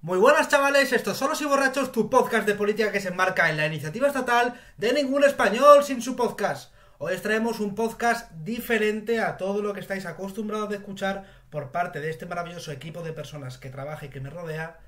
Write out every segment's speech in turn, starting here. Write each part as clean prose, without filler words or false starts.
Muy buenas chavales, esto es Solos y Borrachos, tu podcast de política que se enmarca en la iniciativa estatal de Ningún Español sin su podcast. Hoy os traemos un podcast diferente a todo lo que estáis acostumbrados de escuchar por parte de este maravilloso equipo de personas que trabaja y que me rodea.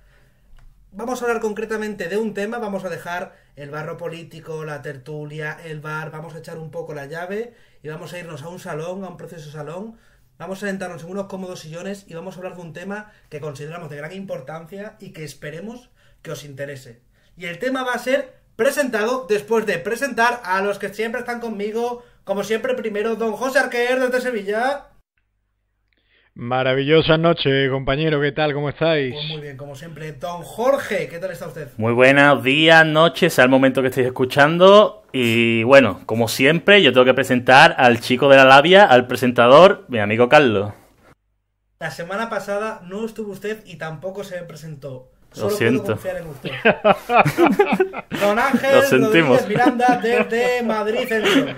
Vamos a hablar concretamente de un tema, vamos a dejar el barro político, la tertulia, el bar, vamos a echar un poco la llave y vamos a irnos a un salón, a un precioso salón. Vamos a sentarnos en unos cómodos sillones y vamos a hablar de un tema que consideramos de gran importancia y que esperemos que os interese. Y el tema va a ser presentado después de presentar a los que siempre están conmigo, como siempre primero, don José Arquer desde Sevilla. Maravillosa noche, compañero, ¿qué tal? ¿Cómo estáis? Pues muy bien, como siempre, don Jorge, ¿qué tal está usted? Muy buenos días, noches, sea el momento que estéis escuchando. Y bueno, como siempre, yo tengo que presentar al chico de la labia, al presentador, mi amigo Carlos. La semana pasada no estuvo usted y tampoco se presentó. Lo Solo puedo siento. confiar en usted. Don Ángel Lo sentimos. Rodríguez Miranda desde Madrid, Centro.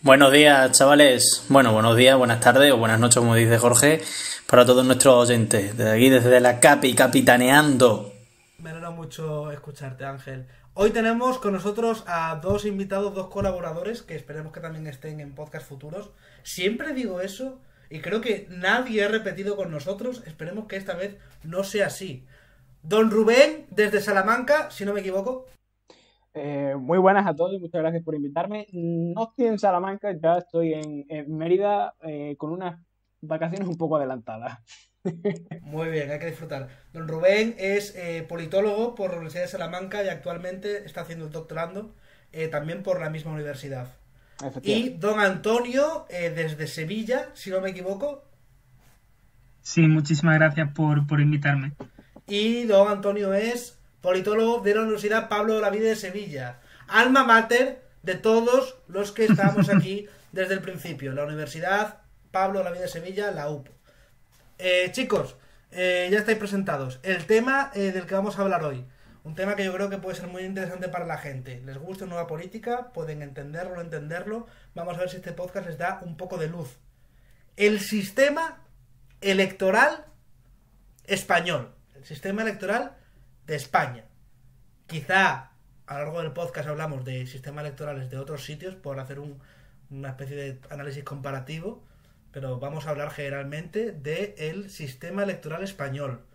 Buenos días, chavales. Bueno, buenos días, buenas tardes o buenas noches, como dice Jorge, para todos nuestros oyentes. Desde aquí, desde la Capi, capitaneando. Me alegra mucho escucharte, Ángel. Hoy tenemos con nosotros a dos invitados, dos colaboradores, que esperemos que también estén en podcast futuros. Siempre digo eso y creo que nadie ha repetido con nosotros. Esperemos que esta vez no sea así. Don Rubén, desde Salamanca, si no me equivoco. Muy buenas a todos y muchas gracias por invitarme. No estoy en Salamanca, ya estoy en Mérida con unas vacaciones un poco adelantadas. Muy bien, hay que disfrutar. Don Rubén es politólogo por la Universidad de Salamanca y actualmente está haciendo el doctorando también por la misma universidad. Y Efectivamente. don Antonio, desde Sevilla, si no me equivoco. Sí, muchísimas gracias por invitarme. Y don Antonio es politólogo de la Universidad Pablo Olavide de Sevilla. Alma mater de todos los que estamos aquí desde el principio. La Universidad Pablo Olavide de Sevilla, la UP. Chicos, ya estáis presentados. El tema del que vamos a hablar hoy. Un tema que yo creo que puede ser muy interesante para la gente. Les gusta nueva política, pueden entenderlo o no entenderlo. Vamos a ver si este podcast les da un poco de luz. El sistema electoral español. El sistema electoral de España. Quizá a lo largo del podcast hablamos de sistemas electorales de otros sitios por hacer una especie de análisis comparativo, pero vamos a hablar generalmente del sistema electoral español.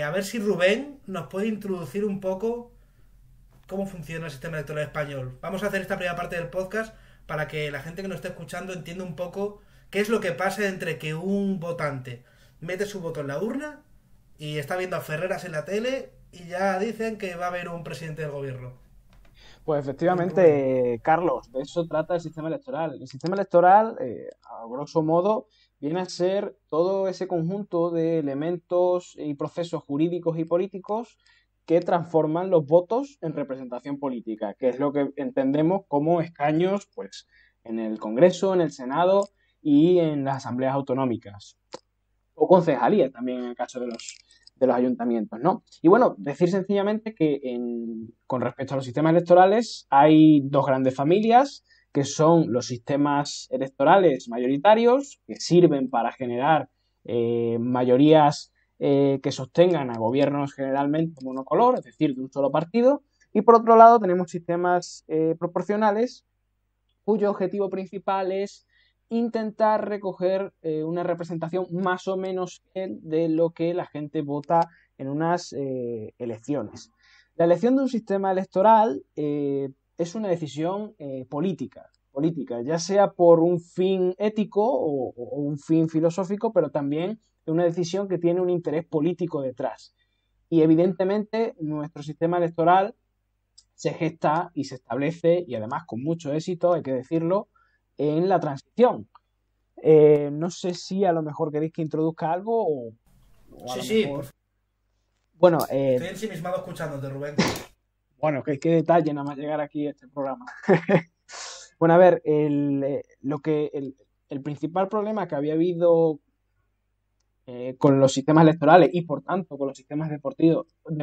A ver si Rubén nos puede introducir un poco cómo funciona el sistema electoral español. Vamos a hacer esta primera parte del podcast para que la gente que nos esté escuchando entienda un poco qué es lo que pasa entre que un votante mete su voto en la urna y está viendo a Ferreras en la tele y ya dicen que va a haber un presidente del gobierno. Pues Don Rubén. efectivamente, Carlos, de eso trata el sistema electoral. El sistema electoral, a grosso modo, viene a ser todo ese conjunto de elementos y procesos jurídicos y políticos que transforman los votos en representación política, que es lo que entendemos como escaños, pues, en el Congreso, en el Senado y en las asambleas autonómicas. O concejalías también en el caso de los ayuntamientos, ¿no? Y bueno, decir sencillamente que con respecto a los sistemas electorales hay dos grandes familias, que son los sistemas electorales mayoritarios, que sirven para generar mayorías que sostengan a gobiernos generalmente monocolor, es decir, de un solo partido, y por otro lado tenemos sistemas proporcionales, cuyo objetivo principal es intentar recoger una representación más o menos fiel de lo que la gente vota en unas elecciones. La elección de un sistema electoral es una decisión política, ya sea por un fin ético o un fin filosófico, pero también una decisión que tiene un interés político detrás. Y evidentemente nuestro sistema electoral se gesta y se establece, y además con mucho éxito, hay que decirlo, en la transición. No sé si a lo mejor queréis que introduzca algo o a Sí, lo sí, mejor... Bueno, estoy ensimismado escuchándote, Rubén. bueno, qué detalle nada más llegar aquí a este programa. Bueno, a ver, el principal problema que había habido con los sistemas electorales y por tanto con los sistemas de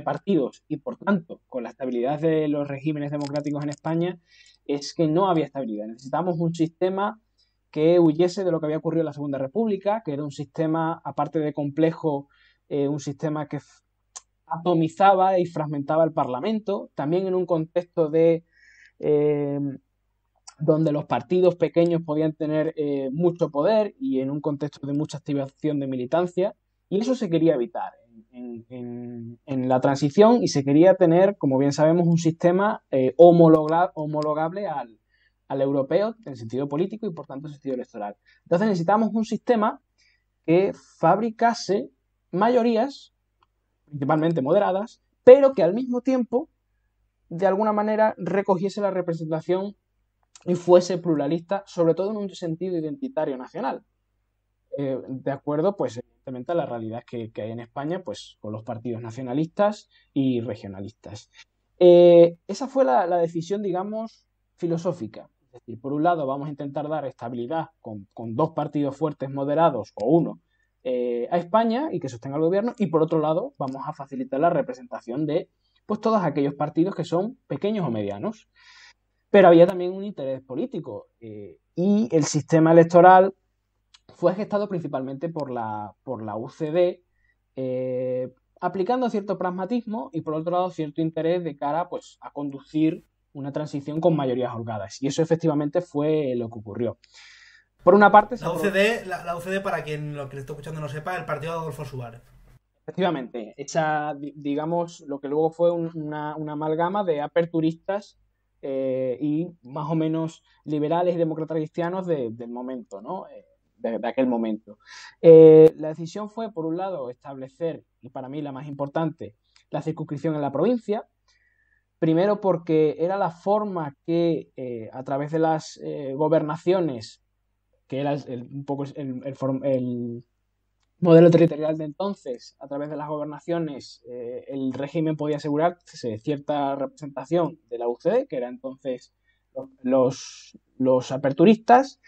partidos y por tanto con la estabilidad de los regímenes democráticos en España es que no había estabilidad. Necesitamos un sistema que huyese de lo que había ocurrido en la Segunda República, que era un sistema, aparte de complejo, un sistema que atomizaba y fragmentaba el Parlamento, también en un contexto de donde los partidos pequeños podían tener mucho poder y en un contexto de mucha activación de militancia, y eso se quería evitar en la transición, y se quería tener, como bien sabemos, un sistema homologable al europeo en el sentido político y por tanto en el sentido electoral. Entonces necesitamos un sistema que fabricase mayorías, principalmente moderadas, pero que al mismo tiempo, de alguna manera, recogiese la representación y fuese pluralista, sobre todo en un sentido identitario nacional. De acuerdo, pues evidentemente a la realidad que hay en España, pues con los partidos nacionalistas y regionalistas. Esa fue la decisión, digamos, filosófica. Es decir, por un lado vamos a intentar dar estabilidad con dos partidos fuertes moderados o uno a España y que sostenga el gobierno, y por otro lado vamos a facilitar la representación de pues todos aquellos partidos que son pequeños o medianos. Pero había también un interés político y el sistema electoral fue gestado principalmente por la UCD, aplicando cierto pragmatismo y por otro lado cierto interés de cara pues, a conducir una transición con mayorías holgadas. Y eso efectivamente fue lo que ocurrió. Por una parte... La UCD, para quien lo que le esté escuchando no sepa, el partido de Adolfo Suárez. Efectivamente, hecha, digamos, lo que luego fue una amalgama de aperturistas y más o menos liberales y demócratas cristianos del momento, ¿no? De aquel momento. La decisión fue, por un lado, establecer, y para mí la más importante, la circunscripción en la provincia. Primero porque era la forma que a través de las gobernaciones, que era un poco el modelo territorial de entonces, a través de las gobernaciones el régimen podía asegurar cierta representación de la UCD, que era entonces los aperturistas,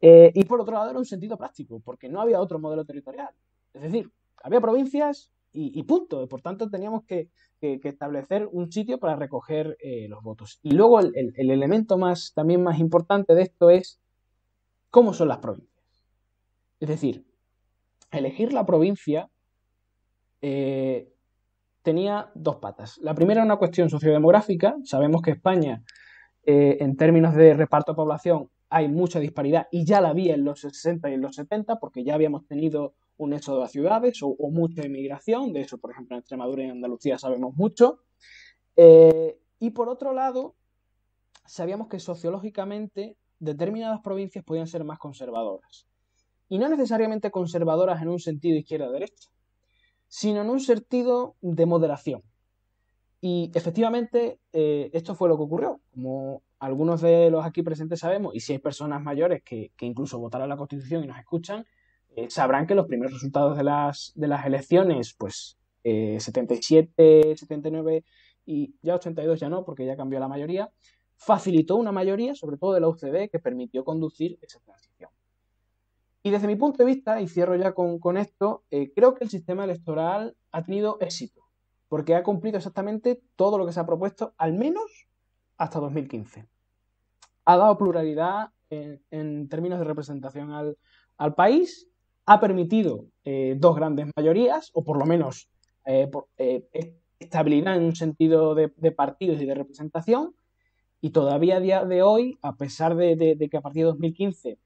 y por otro lado era un sentido práctico, porque no había otro modelo territorial. Es decir, había provincias y punto. Por tanto, teníamos que establecer un sitio para recoger los votos. Y luego el elemento también más importante de esto es cómo son las provincias. Es decir, elegir la provincia tenía dos patas. La primera era una cuestión sociodemográfica. Sabemos que España, en términos de reparto de población, hay mucha disparidad y ya la había en los 60 y en los 70 porque ya habíamos tenido un éxodo a ciudades o mucha inmigración. De eso, por ejemplo, en Extremadura y en Andalucía sabemos mucho. Y por otro lado, sabíamos que sociológicamente determinadas provincias podían ser más conservadoras. Y no necesariamente conservadoras en un sentido izquierda-derecha, sino en un sentido de moderación. Y efectivamente esto fue lo que ocurrió. Como algunos de los aquí presentes sabemos, y si hay personas mayores que incluso votaron la Constitución y nos escuchan, sabrán que los primeros resultados de las elecciones, pues 77, 79 y ya 82 ya no, porque ya cambió la mayoría, facilitó una mayoría, sobre todo de la UCD, que permitió conducir esa transición. Y desde mi punto de vista, y cierro ya con esto, creo que el sistema electoral ha tenido éxito, porque ha cumplido exactamente todo lo que se ha propuesto, al menos hasta 2015. Ha dado pluralidad en términos de representación al país, ha permitido dos grandes mayorías, o por lo menos estabilidad en un sentido de partidos y de representación, y todavía a día de hoy, a pesar de que a partir de 2015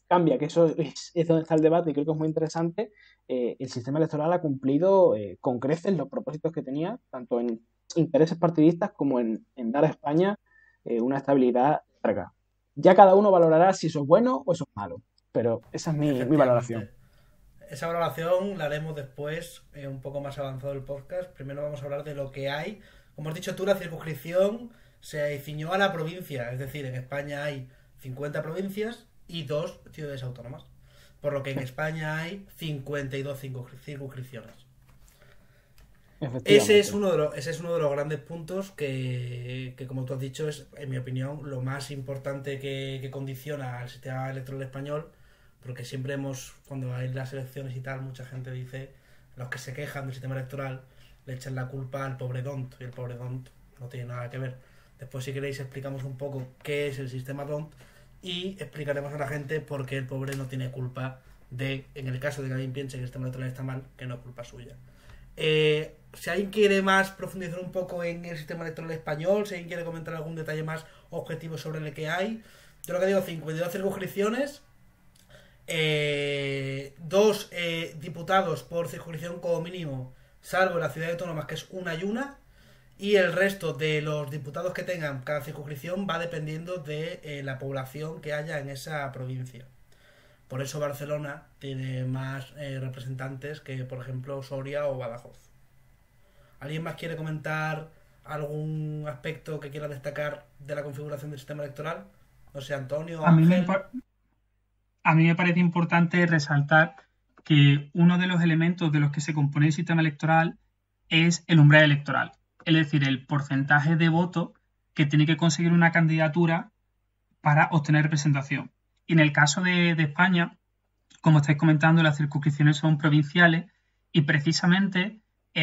cambia, que eso es donde está el debate y creo que es muy interesante, el sistema electoral ha cumplido con creces los propósitos que tenía, tanto en intereses partidistas como en dar a España una estabilidad larga. Ya cada uno valorará si eso es bueno o eso es malo, pero esa es mi valoración. Esa valoración la haremos después, un poco más avanzado el podcast. Primero vamos a hablar de lo que hay. Como has dicho tú, la circunscripción se ciñó a la provincia, es decir, en España hay 50 provincias y 2 ciudades autónomas, por lo que en España hay 52 circunscripciones. Ese es uno de los grandes puntos que como tú has dicho, es, en mi opinión, lo más importante que condiciona al sistema electoral español, porque siempre cuando hay las elecciones y tal, mucha gente dice, los que se quejan del sistema electoral le echan la culpa al pobre DONT, y el pobre DONT no tiene nada que ver. Después, si queréis, explicamos un poco qué es el sistema DONT y explicaremos a la gente por qué el pobre no tiene culpa en el caso de que alguien piense que el sistema electoral está mal, que no es culpa suya. Si alguien quiere más profundizar un poco en el sistema electoral español, si alguien quiere comentar algún detalle más objetivo sobre el que hay, yo lo que digo, 52 circunscripciones, 2 diputados por circunscripción como mínimo, salvo en la ciudad autónoma, que es una y una, y el resto de los diputados que tengan cada circunscripción va dependiendo de la población que haya en esa provincia. Por eso Barcelona tiene más representantes que, por ejemplo, Soria o Badajoz. ¿Alguien más quiere comentar algún aspecto que quiera destacar de la configuración del sistema electoral? No sé, Antonio, Ángel. A mí me parece importante resaltar que uno de los elementos de los que se compone el sistema electoral es el umbral electoral, es decir, el porcentaje de votos que tiene que conseguir una candidatura para obtener representación. Y en el caso de España, como estáis comentando, las circunscripciones son provinciales y precisamente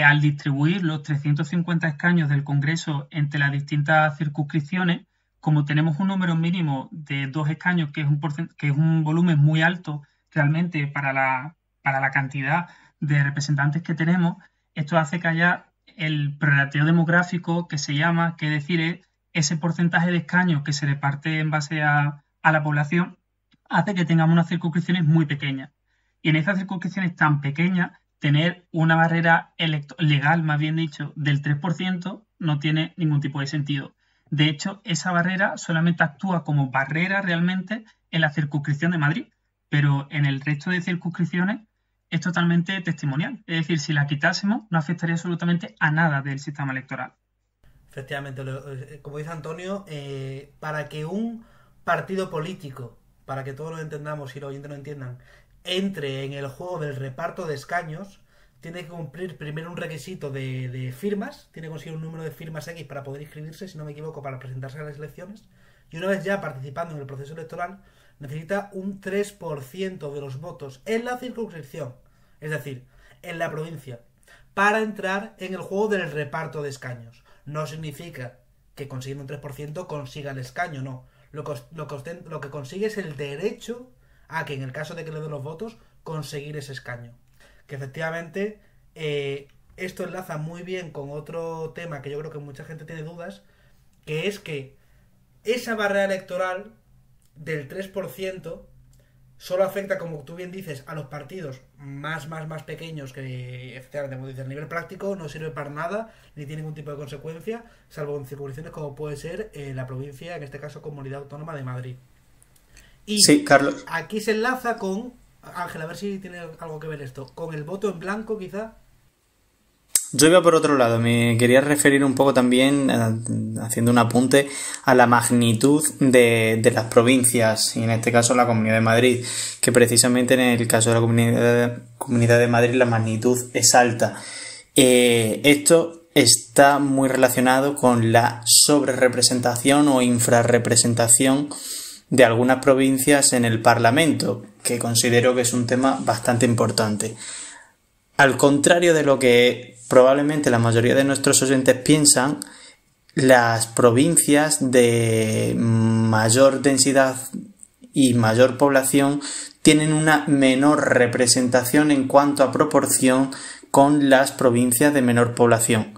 al distribuir los 350 escaños del Congreso entre las distintas circunscripciones, como tenemos un número mínimo de 2 escaños, que es un volumen muy alto realmente para la cantidad de representantes que tenemos, esto hace que haya el prorrateo demográfico que se llama, que es decir, ese porcentaje de escaños que se reparte en base a la población, hace que tengamos unas circunscripciones muy pequeñas. Y en esas circunscripciones tan pequeñas, tener una barrera legal, más bien dicho, del 3% no tiene ningún tipo de sentido. De hecho, esa barrera solamente actúa como barrera realmente en la circunscripción de Madrid, pero en el resto de circunscripciones es totalmente testimonial. Es decir, si la quitásemos, no afectaría absolutamente a nada del sistema electoral. Efectivamente, como dice Antonio, para que un partido político, para que todos lo entendamos y los oyentes lo entiendan, entre en el juego del reparto de escaños, tiene que cumplir primero un requisito de firmas, tiene que conseguir un número de firmas X para poder inscribirse, si no me equivoco, para presentarse a las elecciones, y una vez ya participando en el proceso electoral, necesita un 3% de los votos en la circunscripción, es decir, en la provincia, para entrar en el juego del reparto de escaños. No significa que consiguiendo un 3% consiga el escaño, no. Lo que consigue es el derecho a que, en el caso de que le den los votos, conseguir ese escaño. Que efectivamente esto enlaza muy bien con otro tema que yo creo que mucha gente tiene dudas, que es que esa barrera electoral del 3% solo afecta, como tú bien dices, a los partidos más pequeños, que efectivamente, como dices, a nivel práctico no sirve para nada, ni tiene ningún tipo de consecuencia, salvo en circunscripciones como puede ser la provincia, en este caso Comunidad Autónoma de Madrid. Y sí, Carlos. Aquí se enlaza con, Ángel, a ver si tiene algo que ver esto, con el voto en blanco quizá. Yo iba por otro lado, me quería referir un poco también, haciendo un apunte, a la magnitud de las provincias, y en este caso la Comunidad de Madrid, que precisamente en el caso de la Comunidad de Madrid la magnitud es alta. Esto está muy relacionado con la sobrerepresentación o infrarrepresentación de algunas provincias en el Parlamento, que considero que es un tema bastante importante. Al contrario de lo que probablemente la mayoría de nuestros oyentes piensan, las provincias de mayor densidad y mayor población tienen una menor representación en cuanto a proporción con las provincias de menor población.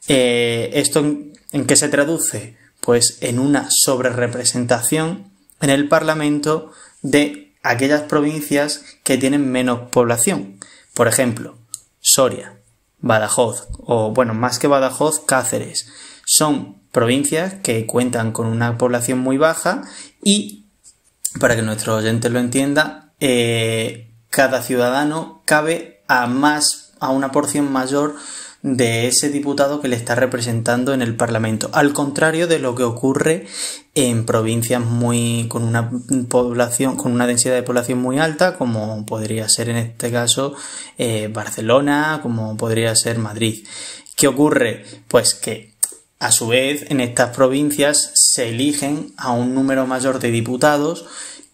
¿Esto en qué se traduce? Pues en una sobrerepresentación en el Parlamento de aquellas provincias que tienen menos población. Por ejemplo, Soria, Badajoz, o bueno, más que Badajoz, Cáceres. Son provincias que cuentan con una población muy baja y, para que nuestros oyentes lo entiendan, cada ciudadano cabe a una porción mayor de ese diputado que le está representando en el Parlamento, al contrario de lo que ocurre en provincias con una densidad de población muy alta, como podría ser en este caso Barcelona, como podría ser Madrid. ¿Qué ocurre? Pues que a su vez en estas provincias se eligen a un número mayor de diputados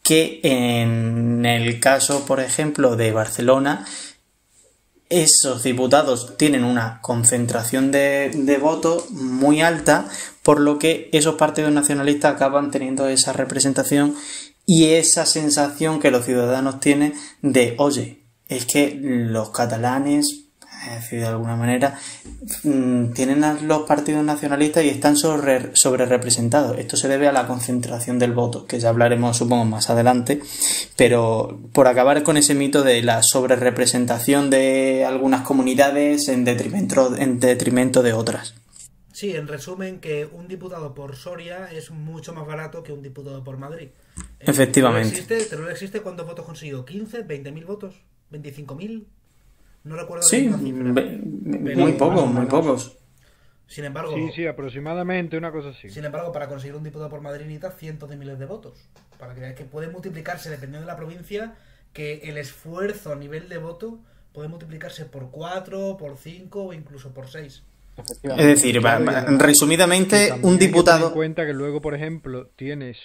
que en el caso, por ejemplo, de Barcelona. Esos diputados tienen una concentración de votos muy alta, por lo que esos partidos nacionalistas acaban teniendo esa representación y esa sensación que los ciudadanos tienen de, oye, es que los catalanes es decir, de alguna manera, tienen a los partidos nacionalistas y están sobre representados. Esto se debe a la concentración del voto, que ya hablaremos, supongo, más adelante, pero por acabar con ese mito de la sobrerepresentación de algunas comunidades en detrimento de otras. Sí, en resumen, que un diputado por Soria es mucho más barato que un diputado por Madrid. Efectivamente. ¿Teruel existe? ¿Cuántos votos consiguió? ¿15? ¿20.000 votos? ¿25.000? No recuerdo Sí, la cifra. muy pocos. Sin embargo, Sí, aproximadamente una cosa así. Sin embargo, para conseguir un diputado por Madrid necesita cientos de miles de votos. Para que veáis que puede multiplicarse, dependiendo de la provincia, que el esfuerzo a nivel de voto puede multiplicarse por 4, por 5 o incluso por 6. Es decir, resumidamente, un diputado... Ten en cuenta que luego, por ejemplo, tienes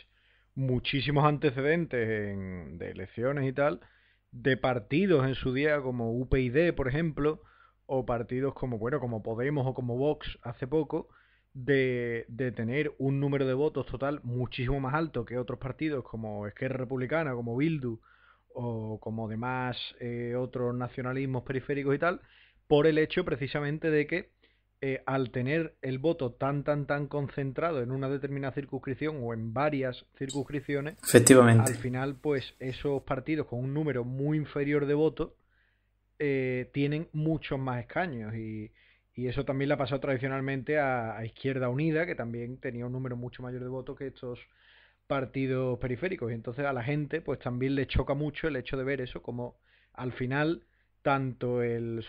muchísimos antecedentes de elecciones y tal, de partidos en su día como UPyD, por ejemplo, o partidos como Podemos o como Vox hace poco, de tener un número de votos total muchísimo más alto que otros partidos como Esquerra Republicana, como Bildu, o como demás otros nacionalismos periféricos y tal, por el hecho precisamente de que al tener el voto tan concentrado en una determinada circunscripción o en varias circunscripciones, efectivamente, al final pues esos partidos con un número muy inferior de votos tienen muchos más escaños y eso también le ha pasado tradicionalmente a Izquierda Unida, que también tenía un número mucho mayor de votos que estos partidos periféricos, y entonces a la gente pues también le choca mucho el hecho de ver eso, como al final tanto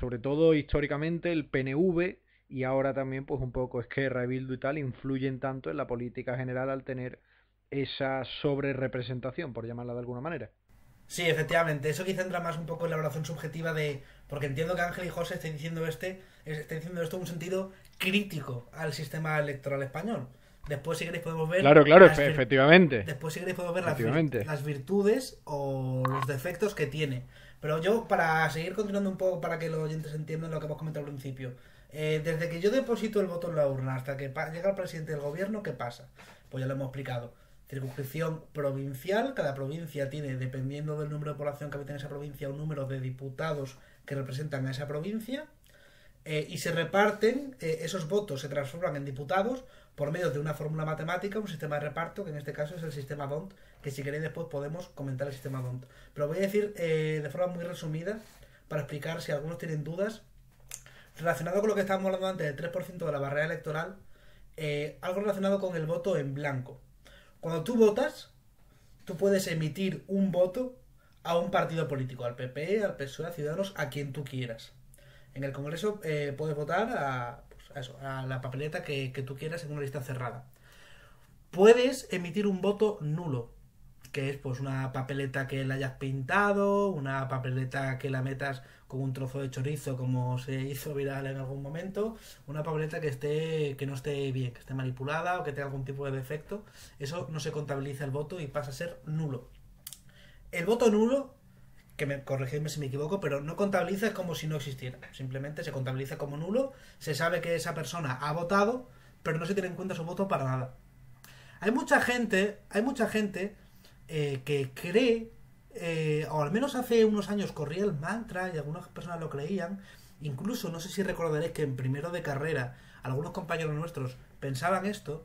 sobre todo históricamente el PNV y ahora también pues un poco Esquerra y Bildu y tal influyen tanto en la política general al tener esa sobrerepresentación, por llamarla de alguna manera. Sí, efectivamente, eso quizá entra más un poco en la valoración subjetiva de... Porque entiendo que Ángel y José estén diciendo esto en un sentido crítico al sistema electoral español. Después, si queréis, podemos ver... Claro, efectivamente. Después, si queréis, podemos ver las virtudes o los defectos que tiene. Pero yo, para seguir continuando un poco, para que los oyentes entiendan lo que hemos comentado al principio, desde que yo deposito el voto en la urna hasta que llega el presidente del gobierno, ¿qué pasa? Pues ya lo hemos explicado. Circunscripción provincial, cada provincia tiene, dependiendo del número de población que habita en esa provincia, un número de diputados que representan a esa provincia, y se reparten, esos votos se transforman en diputados por medio de una fórmula matemática, un sistema de reparto, que en este caso es el sistema D'Hondt, que si queréis después podemos comentar el sistema D'Hondt. Pero voy a decir de forma muy resumida, para explicar si algunos tienen dudas, relacionado con lo que estábamos hablando antes del 3% de la barrera electoral, algo relacionado con el voto en blanco. Cuando tú votas, tú puedes emitir un voto a un partido político, al PP, al PSOE, a Ciudadanos, a quien tú quieras. En el Congreso puedes votar a la papeleta que tú quieras en una lista cerrada. Puedes emitir un voto nulo, que es pues una papeleta que la hayas pintado, una papeleta que la metas con un trozo de chorizo como se hizo viral en algún momento, una papeleta que no esté bien, que esté manipulada o que tenga algún tipo de defecto. Eso no se contabiliza el voto y pasa a ser nulo. El voto nulo, corregidme si me equivoco, pero no contabiliza como si no existiera, simplemente se contabiliza como nulo, se sabe que esa persona ha votado, pero no se tiene en cuenta su voto para nada. Hay mucha gente que cree, o al menos hace unos años corría el mantra y algunas personas lo creían, incluso no sé si recordaréis que en primero de carrera algunos compañeros nuestros pensaban esto,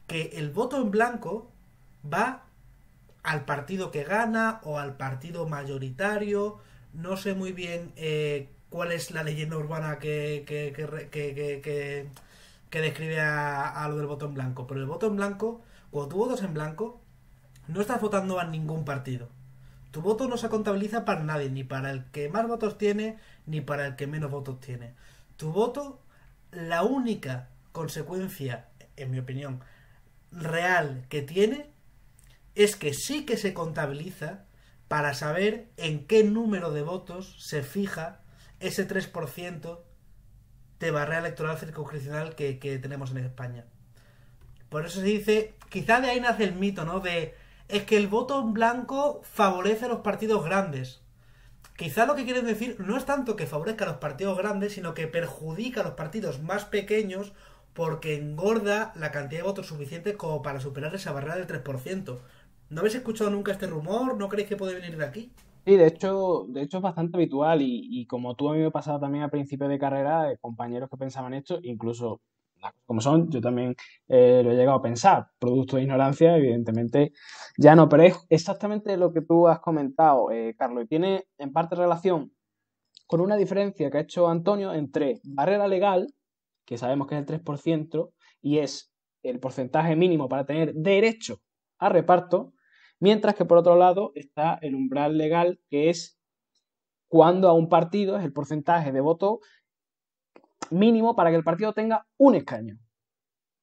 que el voto en blanco va al partido que gana o al partido mayoritario. No sé muy bien cuál es la leyenda urbana que describe a lo del voto en blanco, pero el voto en blanco, cuando tú votas en blanco, no estás votando a ningún partido. Tu voto no se contabiliza para nadie, ni para el que más votos tiene, ni para el que menos votos tiene. Tu voto, la única consecuencia, en mi opinión, real que tiene, es que sí que se contabiliza para saber en qué número de votos se fija ese 3% de barrera electoral circunscripcional que tenemos en España. Por eso se dice, quizá de ahí nace el mito, ¿no? Es que el voto en blanco favorece a los partidos grandes. Quizá lo que quieren decir no es tanto que favorezca a los partidos grandes, sino que perjudica a los partidos más pequeños porque engorda la cantidad de votos suficientes como para superar esa barrera del 3%. ¿No habéis escuchado nunca este rumor? ¿No creéis que puede venir de aquí? Sí, de hecho es bastante habitual y como tú a mí me pasaba también al principio de carrera, compañeros que pensaban esto, incluso las cosas como son, yo también lo he llegado a pensar, producto de ignorancia, evidentemente ya no, pero es exactamente lo que tú has comentado, Carlos, y tiene en parte relación con una diferencia que ha hecho Antonio entre barrera legal, que sabemos que es el 3%, y es el porcentaje mínimo para tener derecho a reparto, mientras que por otro lado está el umbral legal, que es cuando a un partido es el porcentaje de voto mínimo para que el partido tenga un escaño.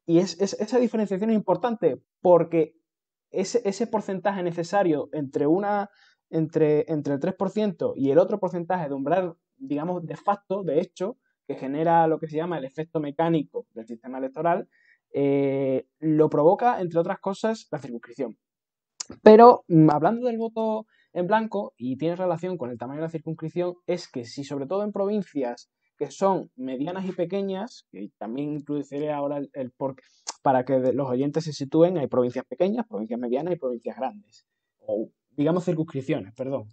Y esa diferenciación es importante porque ese porcentaje necesario entre el 3% y el otro porcentaje de umbral, digamos, de facto, de hecho, que genera lo que se llama el efecto mecánico del sistema electoral, lo provoca, entre otras cosas, la circunscripción. Pero hablando del voto en blanco, y tiene relación con el tamaño de la circunscripción, es que si sobre todo en provincias que son medianas y pequeñas, que también introduciré ahora para que los oyentes se sitúen, hay provincias pequeñas, provincias medianas y provincias grandes, o digamos circunscripciones, perdón.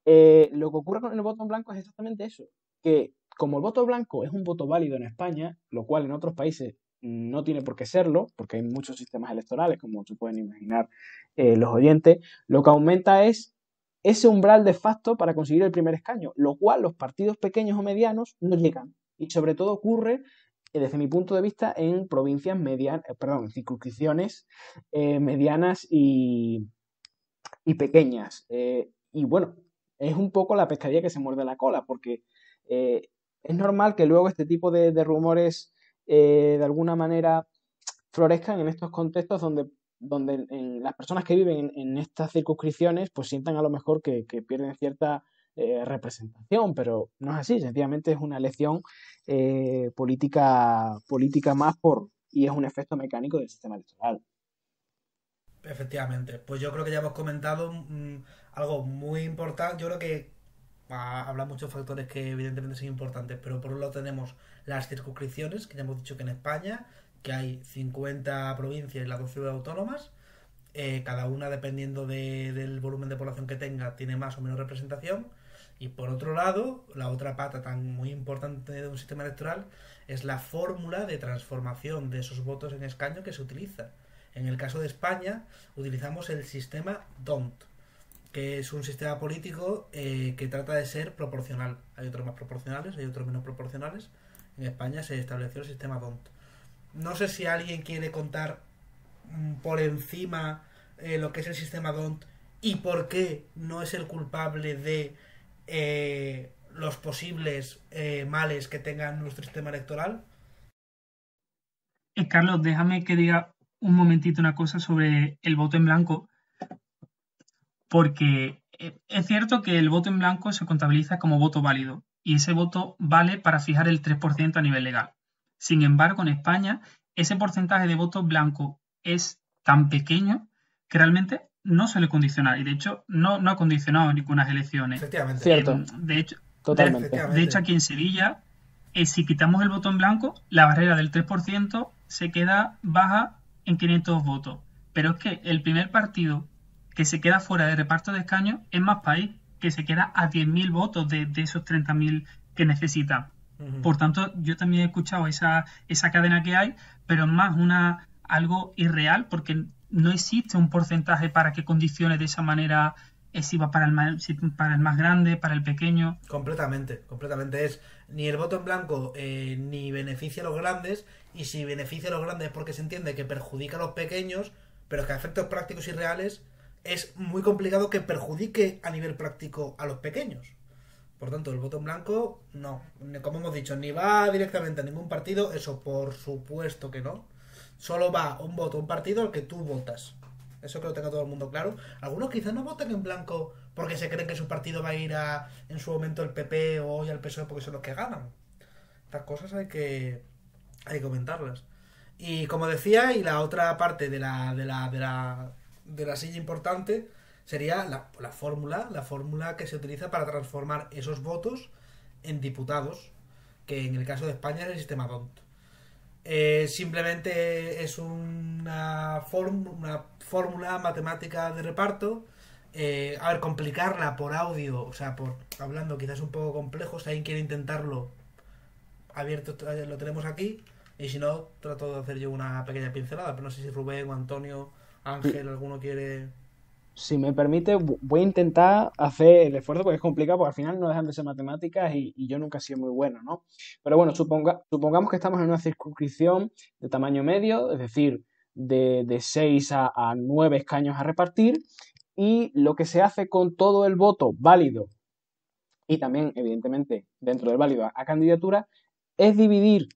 Lo que ocurre con el voto en blanco es exactamente eso, que como el voto blanco es un voto válido en España, lo cual en otros países no tiene por qué serlo, porque hay muchos sistemas electorales, como se pueden imaginar los oyentes, lo que aumenta es ese umbral de facto para conseguir el primer escaño, lo cual los partidos pequeños o medianos no llegan. Y sobre todo ocurre, desde mi punto de vista, en provincias medianas, perdón, en circunscripciones medianas y pequeñas. Y bueno, es un poco la pescadilla que se muerde la cola, porque es normal que luego este tipo de rumores de alguna manera florezcan en estos contextos donde las personas que viven en estas circunscripciones pues sientan a lo mejor que pierden cierta representación, pero no es así, sencillamente es una elección política más y es un efecto mecánico del sistema electoral. Efectivamente, pues yo creo que ya hemos comentado algo muy importante. Yo creo que habla muchos factores que evidentemente son importantes, pero por un lado tenemos las circunscripciones, que ya hemos dicho que en España, que hay 50 provincias y las 12 ciudades autónomas, cada una dependiendo del volumen de población que tenga, tiene más o menos representación. Y por otro lado, la otra pata tan muy importante de un sistema electoral es la fórmula de transformación de esos votos en escaño que se utiliza. En el caso de España, utilizamos el sistema DONT, que es un sistema político que trata de ser proporcional. Hay otros más proporcionales, hay otros menos proporcionales. En España se estableció el sistema DONT. No sé si alguien quiere contar por encima lo que es el sistema DONT y por qué no es el culpable de los posibles males que tenga nuestro sistema electoral. Carlos, déjame que diga un momentito una cosa sobre el voto en blanco, porque es cierto que el voto en blanco se contabiliza como voto válido y ese voto vale para fijar el 3% a nivel legal. Sin embargo, en España, ese porcentaje de voto blanco es tan pequeño que realmente no suele condicionar y de hecho no ha condicionado ninguna elecciones. Efectivamente. Cierto. De hecho, Totalmente. de hecho, aquí en Sevilla, si quitamos el voto en blanco, la barrera del 3% se queda baja en 500 votos. Pero es que el primer partido que se queda fuera de reparto de escaños es Más País, que se queda a 10.000 votos de esos 30.000 que necesita. Por tanto, yo también he escuchado esa cadena que hay, pero es más algo irreal, porque no existe un porcentaje para que condicione de esa manera si va para el más grande, para el pequeño. Completamente. Es ni el voto en blanco ni beneficia a los grandes, y si beneficia a los grandes es porque se entiende que perjudica a los pequeños, pero que a efectos prácticos y reales es muy complicado que perjudique a nivel práctico a los pequeños. Por tanto, el voto en blanco, no. Como hemos dicho, ni va directamente a ningún partido, eso por supuesto que no. Solo va un voto a un partido al que tú votas. Eso que lo tenga todo el mundo claro. Algunos quizás no votan en blanco porque se creen que su partido va a ir en su momento el PP o hoy al PSOE porque son los que ganan. Estas cosas hay que comentarlas. Y como decía, y la otra parte de la silla importante sería la fórmula que se utiliza para transformar esos votos en diputados, que en el caso de España es el sistema DONT. Simplemente es una fórmula matemática de reparto a ver, complicarla por audio, o sea, por hablando quizás un poco complejo. Si alguien quiere intentarlo, abierto, lo tenemos aquí. Y si no, trato de hacer yo una pequeña pincelada. Pero no sé si Rubén o Antonio, Ángel, alguno quiere. Si me permite, voy a intentar hacer el esfuerzo porque es complicado, porque al final no dejan de ser matemáticas y yo nunca he sido muy bueno, ¿no? Pero bueno, supongamos que estamos en una circunscripción de tamaño medio, es decir, de 6 a 9 escaños a repartir, y lo que se hace con todo el voto válido y también, evidentemente, dentro del válido a candidatura, es dividir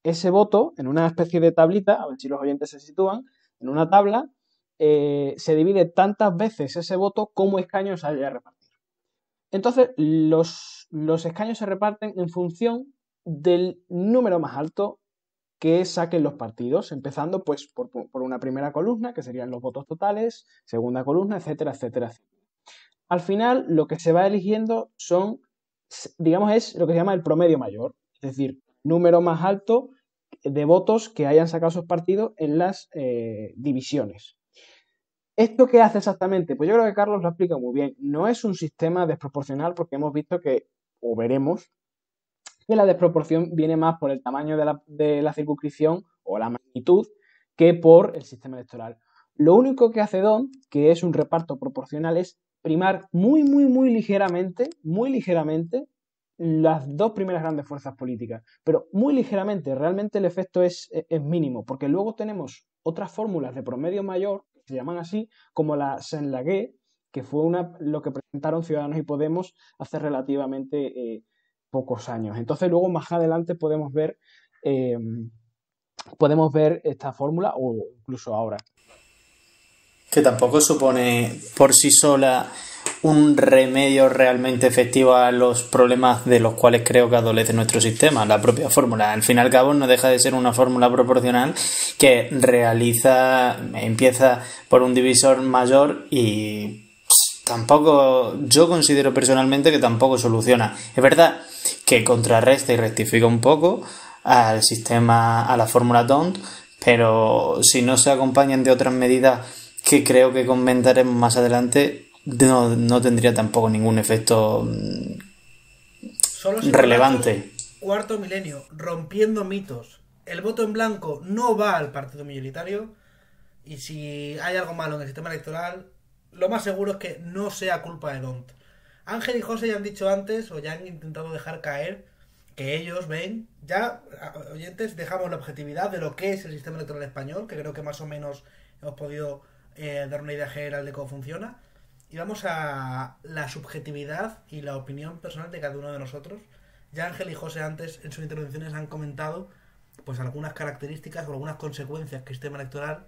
ese voto en una especie de tablita, a ver si los oyentes se sitúan, en una tabla. Se divide tantas veces ese voto como escaños haya a repartir. Entonces, los escaños se reparten en función del número más alto que saquen los partidos, empezando pues por una primera columna, que serían los votos totales, segunda columna, etcétera, etcétera, etcétera. Al final, lo que se va eligiendo son, digamos, es lo que se llama el promedio mayor, es decir, número más alto de votos que hayan sacado esos partidos en las divisiones. ¿Esto qué hace exactamente? Pues yo creo que Carlos lo explica muy bien. No es un sistema desproporcional porque hemos visto que, o veremos, que la desproporción viene más por el tamaño de la circunscripción o la magnitud que por el sistema electoral. Lo único que hace DONT, que es un reparto proporcional, es primar muy ligeramente las dos primeras grandes fuerzas políticas, pero muy ligeramente. Realmente el efecto es mínimo, porque luego tenemos otras fórmulas de promedio mayor, se llaman así, como la Saint-Laguerre, que fue lo que presentaron Ciudadanos y Podemos hace relativamente pocos años. Entonces luego más adelante podemos ver esta fórmula o incluso ahora. Que tampoco supone por sí sola un remedio realmente efectivo a los problemas de los cuales creo que adolece nuestro sistema, la propia fórmula. Al fin y al cabo no deja de ser una fórmula proporcional que empieza por un divisor mayor y tampoco, yo considero personalmente que tampoco soluciona. Es verdad que contrarresta y rectifica un poco al sistema, a la fórmula DONT, pero si no se acompañan de otras medidas que creo que comentaremos más adelante, no tendría tampoco ningún efecto relevante. Cuarto milenio, rompiendo mitos. El voto en blanco no va al partido mayoritario, y si hay algo malo en el sistema electoral, lo más seguro es que no sea culpa de DONT. Ángel y José ya han dicho antes, o ya han intentado dejar caer, que ellos ven, ya, oyentes, dejamos la objetividad de lo que es el sistema electoral español, que creo que más o menos hemos podido dar una idea general de cómo funciona. Y vamos a la subjetividad y la opinión personal de cada uno de nosotros. Ya Ángel y José antes en sus intervenciones han comentado pues algunas características o algunas consecuencias que el sistema electoral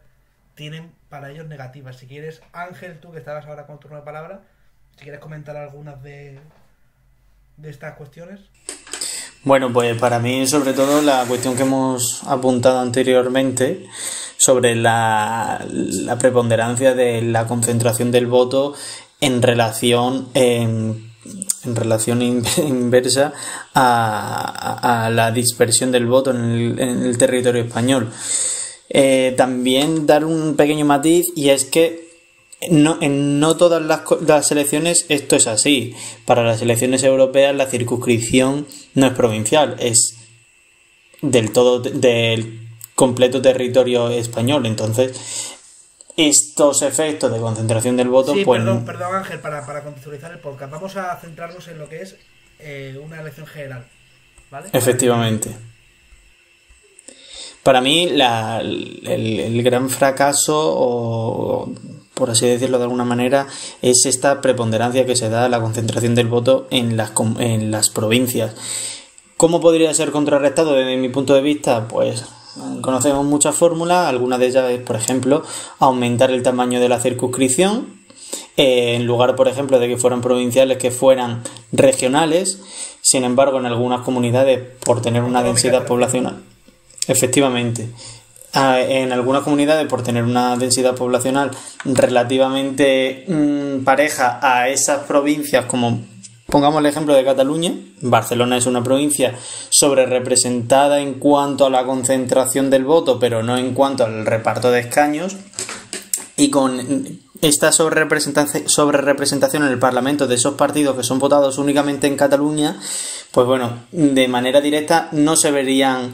tienen para ellos negativas. Si quieres, Ángel, tú que estabas ahora con turno de palabra, si quieres comentar algunas de estas cuestiones. Bueno, pues para mí sobre todo la cuestión que hemos apuntado anteriormente sobre la preponderancia de la concentración del voto en relación inversa a la dispersión del voto en el territorio español. También dar un pequeño matiz, y es que no todas las elecciones esto es así. Para las elecciones europeas la circunscripción no es provincial, es del completo territorio español. Entonces estos efectos de concentración del voto, sí, pues... perdón Ángel, para contextualizar el podcast, vamos a centrarnos en lo que es una elección general, ¿vale? Efectivamente. Para mí el gran fracaso, o por así decirlo de alguna manera, es esta preponderancia que se da a la concentración del voto en las provincias. ¿Cómo podría ser contrarrestado desde mi punto de vista? Pues conocemos muchas fórmulas. Algunas de ellas es, por ejemplo, aumentar el tamaño de la circunscripción, en lugar, por ejemplo, de que fueran provinciales, que fueran regionales. Sin embargo, en algunas comunidades, por tener una densidad poblacional, efectivamente, en algunas comunidades, por tener una densidad poblacional relativamente pareja a esas provincias, como pongamos el ejemplo de Cataluña, Barcelona es una provincia sobrerepresentada en cuanto a la concentración del voto, pero no en cuanto al reparto de escaños, y con esta sobrerepresentación en el Parlamento de esos partidos que son votados únicamente en Cataluña, pues bueno, de manera directa no se verían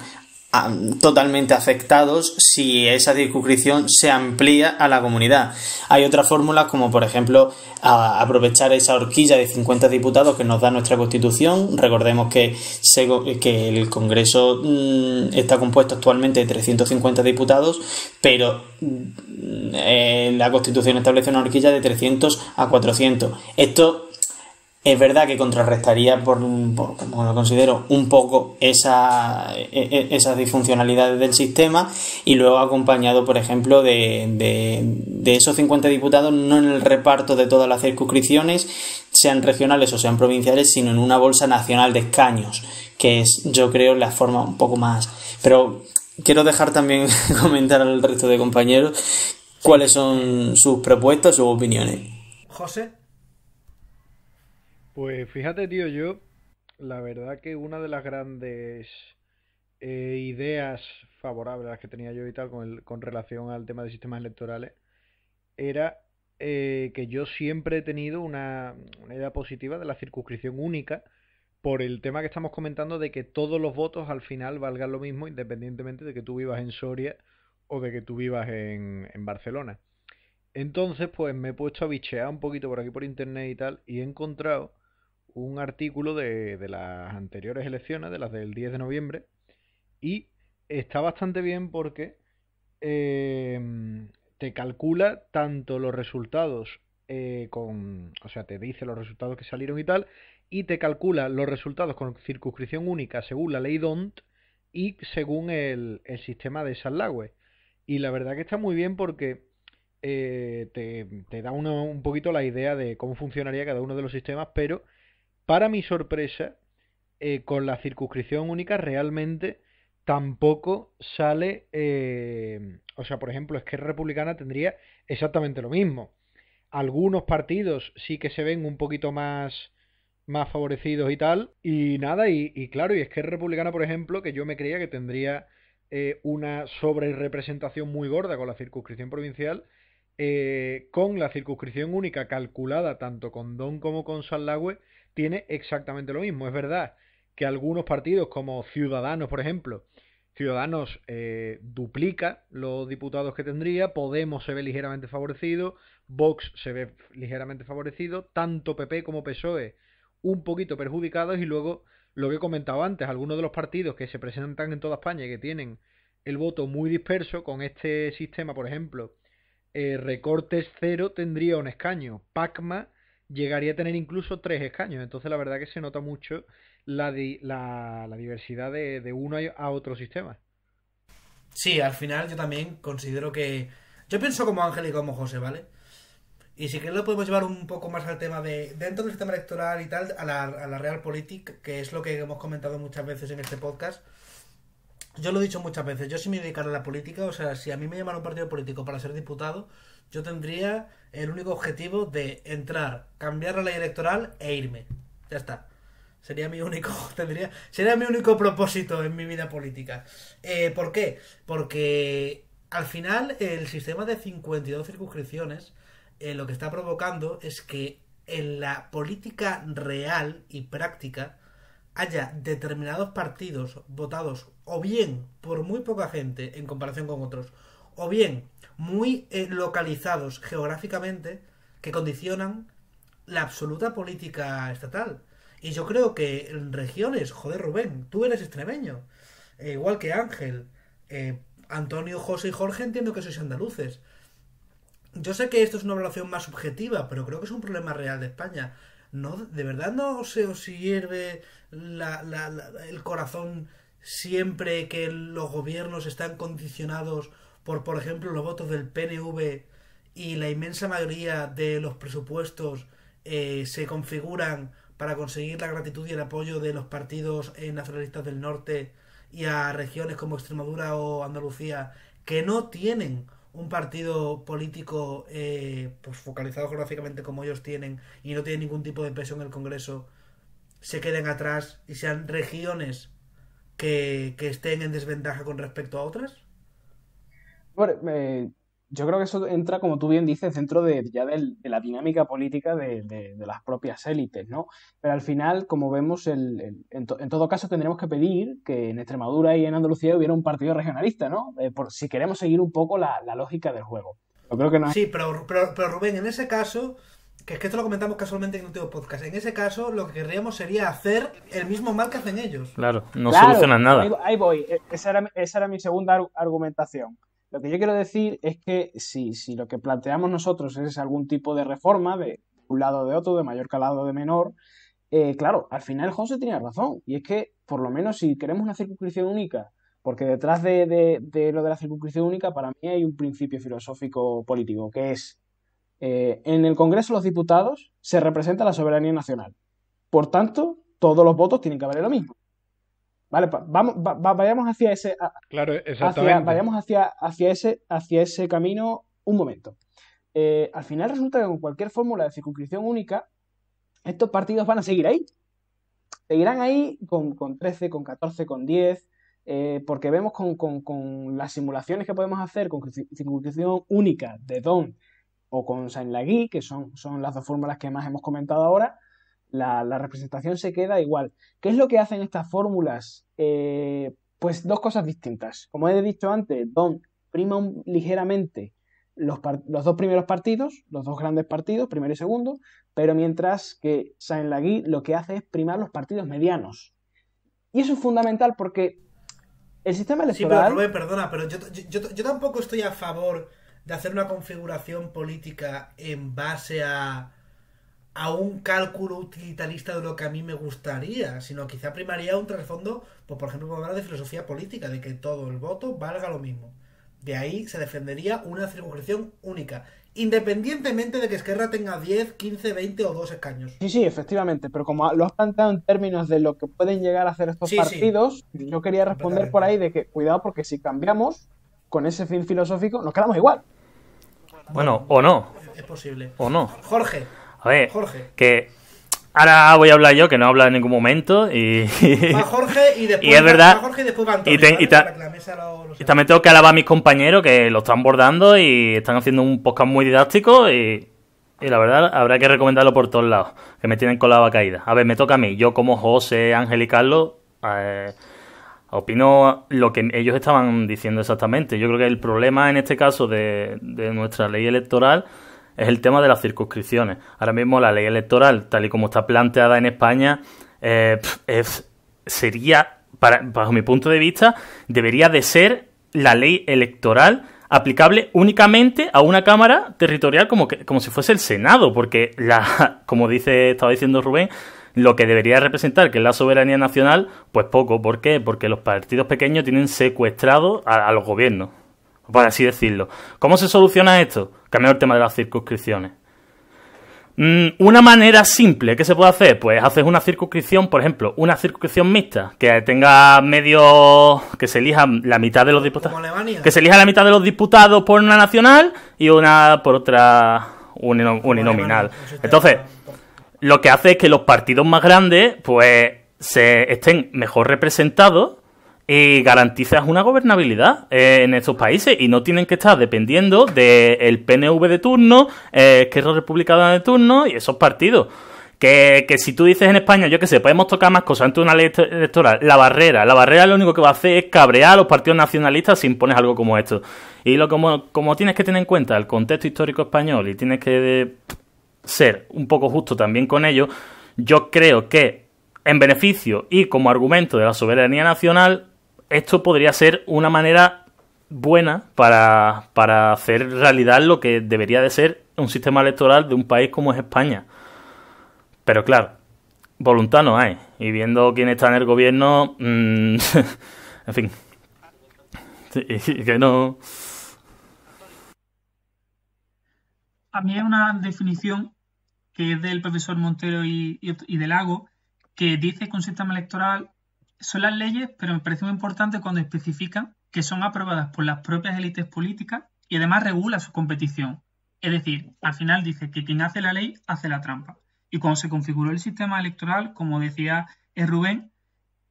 totalmente afectados si esa circunscripción se amplía a la comunidad. Hay otras fórmulas como por ejemplo aprovechar esa horquilla de 50 diputados que nos da nuestra Constitución. Recordemos que el Congreso está compuesto actualmente de 350 diputados, pero la Constitución establece una horquilla de 300 a 400. Esto es verdad que contrarrestaría, como lo considero, un poco esas disfuncionalidades del sistema, y luego acompañado, por ejemplo, de esos 50 diputados, no en el reparto de todas las circunscripciones, sean regionales o sean provinciales, sino en una bolsa nacional de escaños, que es, yo creo, la forma un poco más. Pero quiero dejar también comentar al resto de compañeros cuáles son sus propuestas, sus opiniones. José. Pues fíjate, tío, yo la verdad que una de las grandes ideas favorables a las que tenía yo y tal con relación al tema de sistemas electorales era que yo siempre he tenido una idea positiva de la circunscripción única, por el tema que estamos comentando de que todos los votos al final valgan lo mismo, independientemente de que tú vivas en Soria o de que tú vivas en Barcelona. Entonces, pues me he puesto a bichear un poquito por aquí por internet y tal, y he encontrado un artículo de las anteriores elecciones, de las del 10 de noviembre, y está bastante bien porque te calcula tanto los resultados o sea, te dice los resultados que salieron y tal, y te calcula los resultados con circunscripción única según la ley DONT y según el sistema de Salagüe. Y la verdad que está muy bien porque te da un poquito la idea de cómo funcionaría cada uno de los sistemas, pero para mi sorpresa, con la circunscripción única realmente tampoco sale, o sea, por ejemplo, Esquerra Republicana tendría exactamente lo mismo. Algunos partidos sí que se ven un poquito más favorecidos y tal, y nada, y claro, y Esquerra Republicana, por ejemplo, que yo me creía que tendría una sobrerepresentación muy gorda con la circunscripción provincial, con la circunscripción única calculada tanto con Don como con Salagüe, tiene exactamente lo mismo. Es verdad que algunos partidos como Ciudadanos, por ejemplo, Ciudadanos duplica los diputados que tendría, Podemos se ve ligeramente favorecido, Vox se ve ligeramente favorecido, tanto PP como PSOE un poquito perjudicados, y luego lo que he comentado antes, algunos de los partidos que se presentan en toda España y que tienen el voto muy disperso, con este sistema, por ejemplo, Recortes Cero tendría un escaño, Pacma llegaría a tener incluso 3 escaños. Entonces la verdad que se nota mucho la diversidad de uno a otro sistema. Sí, al final yo también considero que... Yo pienso como Ángel y como José, ¿vale? Y si queréis lo podemos llevar un poco más al tema de... Dentro del sistema electoral y tal, a la Realpolitik, que es lo que hemos comentado muchas veces en este podcast. Yo lo he dicho muchas veces, yo si me dedicara a la política, o sea, si a mí me llaman a un partido político para ser diputado, yo tendría el único objetivo de entrar, cambiar la ley electoral e irme. Ya está. Sería mi único sería mi único propósito en mi vida política. ¿Por qué? Porque al final el sistema de 52 circunscripciones lo que está provocando es que en la política real y práctica haya determinados partidos votados o bien por muy poca gente en comparación con otros, o bien muy localizados geográficamente, que condicionan la absoluta política estatal. Y yo creo que en regiones, joder Rubén, tú eres extremeño, igual que Ángel, Antonio, José y Jorge entiendo que sois andaluces. Yo sé que esto es una evaluación más subjetiva, pero creo que es un problema real de España. No, de verdad no se os hierve el corazón siempre que los gobiernos están condicionados por ejemplo, los votos del PNV, y la inmensa mayoría de los presupuestos se configuran para conseguir la gratitud y el apoyo de los partidos nacionalistas del norte, y a regiones como Extremadura o Andalucía que no tienen un partido político pues focalizado geográficamente como ellos tienen y no tienen ningún tipo de peso en el Congreso, se queden atrás y sean regiones que estén en desventaja con respecto a otras? Bueno, yo creo que eso entra, como tú bien dices, dentro de la dinámica política de las propias élites, ¿no? Pero al final, como vemos, en todo caso tendremos que pedir que en Extremadura y en Andalucía hubiera un partido regionalista, ¿no? Por si queremos seguir un poco la lógica del juego. Yo creo que no es... Sí, pero Rubén, en ese caso, que es que esto lo comentamos casualmente en un último podcast, en ese caso lo que querríamos sería hacer el mismo mal que hacen ellos. Claro, no Claro, solucionan nada. ahí voy. Esa era mi segunda argumentación. Lo que yo quiero decir es que si lo que planteamos nosotros es algún tipo de reforma, de un lado o de otro, de mayor calado o de menor, claro, al final José tenía razón. Y es que, por lo menos, si queremos una circunscripción única, porque detrás de lo de la circunscripción única, para mí hay un principio filosófico político, que es, en el Congreso de los Diputados se representa la soberanía nacional. Por tanto, todos los votos tienen que valer lo mismo. Vale, vayamos hacia ese, Claro, exactamente. vayamos hacia ese camino un momento. Al final resulta que con cualquier fórmula de circunscripción única, estos partidos van a seguir ahí. Seguirán ahí con 13, con 14, con 10, porque vemos con las simulaciones que podemos hacer con circunscripción única de Don o con Saint-Laguy, que son las dos fórmulas que más hemos comentado ahora, la representación se queda igual. ¿Qué es lo que hacen estas fórmulas? Pues dos cosas distintas. Como he dicho antes, Don prima ligeramente los dos primeros partidos, los dos grandes partidos, primero y segundo, pero mientras que Saint-Laguy lo que hace es primar los partidos medianos. Y eso es fundamental porque el sistema Sí, pero electoral... Rubén, perdona, pero yo tampoco estoy a favor de hacer una configuración política en base a un cálculo utilitarista de lo que a mí me gustaría, sino quizá primaría un trasfondo, pues por ejemplo, podemos hablar de filosofía política, de que todo el voto valga lo mismo. De ahí se defendería una circunscripción única, independientemente de que Esquerra tenga 10, 15, 20 o 2 escaños. Sí, efectivamente, pero como lo has planteado en términos de lo que pueden llegar a hacer estos Sí, partidos, yo quería responder por ahí de que, cuidado, porque si cambiamos con ese fin filosófico, nos quedamos igual. Bueno, o no. Es posible. O no. Jorge. A ver, Jorge. que ahora voy a hablar yo, que no he hablado en ningún momento, y... Va Jorge y después y es verdad, va Jorge y después va Antonio, y te- ¿vale? y ta- Para que la mesa lo y sepa. también tengo que alabar a mis compañeros que lo están bordando y están haciendo un podcast muy didáctico y la verdad habrá que recomendarlo por todos lados, que me tienen con la caída. A ver, me toca a mí. Yo como José, Ángel y Carlos opino lo que ellos estaban diciendo exactamente. Yo creo que el problema en este caso de nuestra ley electoral es el tema de las circunscripciones. Ahora mismo la ley electoral, tal y como está planteada en España, sería, bajo mi punto de vista, debería de ser la ley electoral aplicable únicamente a una cámara territorial como si fuese el Senado, porque como estaba diciendo Rubén, lo que debería representar, que es la soberanía nacional, pues poco. ¿Por qué? Porque los partidos pequeños tienen secuestrado a los gobiernos, por así decirlo. ¿Cómo se soluciona esto? Cambiar el tema de las circunscripciones. Una manera simple que se puede hacer, pues haces una circunscripción, por ejemplo, una circunscripción mixta, que tenga que se elija la mitad de los diputados. Como Alemania. Que se elija la mitad de los diputados por una nacional y una por otra uninominal. Entonces, lo que hace es que los partidos más grandes, pues, estén mejor representados y garantizas una gobernabilidad en estos países y no tienen que estar dependiendo del PNV de turno, Esquerra Republicana de turno y esos partidos. Que si tú dices en España, yo qué sé, podemos tocar más cosas ante una ley electoral, la barrera lo único que va a hacer es cabrear a los partidos nacionalistas si impones algo como esto. Y como tienes que tener en cuenta el contexto histórico español y tienes que ser un poco justo también con ello, yo creo que en beneficio y como argumento de la soberanía nacional, esto podría ser una manera buena para hacer realidad lo que debería de ser un sistema electoral de un país como es España. Pero claro, voluntad no hay. Y viendo quién está en el gobierno, en fin, que no... A mí hay una definición que es del profesor Montero y de Lago, que dice que un sistema electoral son las leyes, pero me parece muy importante cuando especifican que son aprobadas por las propias élites políticas y además regula su competición. Es decir, al final dice que quien hace la ley hace la trampa. Y cuando se configuró el sistema electoral, como decía Rubén,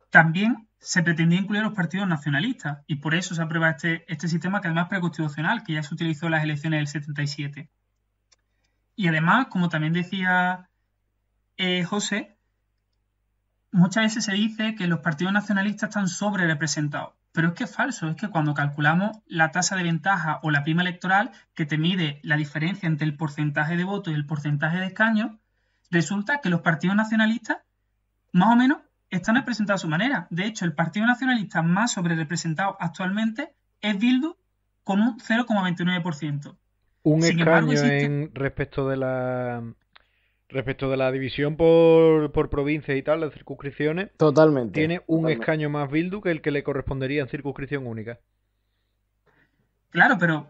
también se pretendía incluir a los partidos nacionalistas y por eso se aprueba este sistema que además es preconstitucional, que ya se utilizó en las elecciones del 77. Y además, como también decía José, muchas veces se dice que los partidos nacionalistas están sobre representados, pero es que es falso, es que cuando calculamos la tasa de ventaja o la prima electoral que te mide la diferencia entre el porcentaje de votos y el porcentaje de escaños, resulta que los partidos nacionalistas más o menos están representados a su manera. De hecho, el partido nacionalista más sobre representado actualmente es Bildu con un 0,29%. Un Sin escaño embargo, respecto de la división por provincias y tal, las circunscripciones, Totalmente. tiene un escaño más Bildu que el que le correspondería en circunscripción única. Claro, pero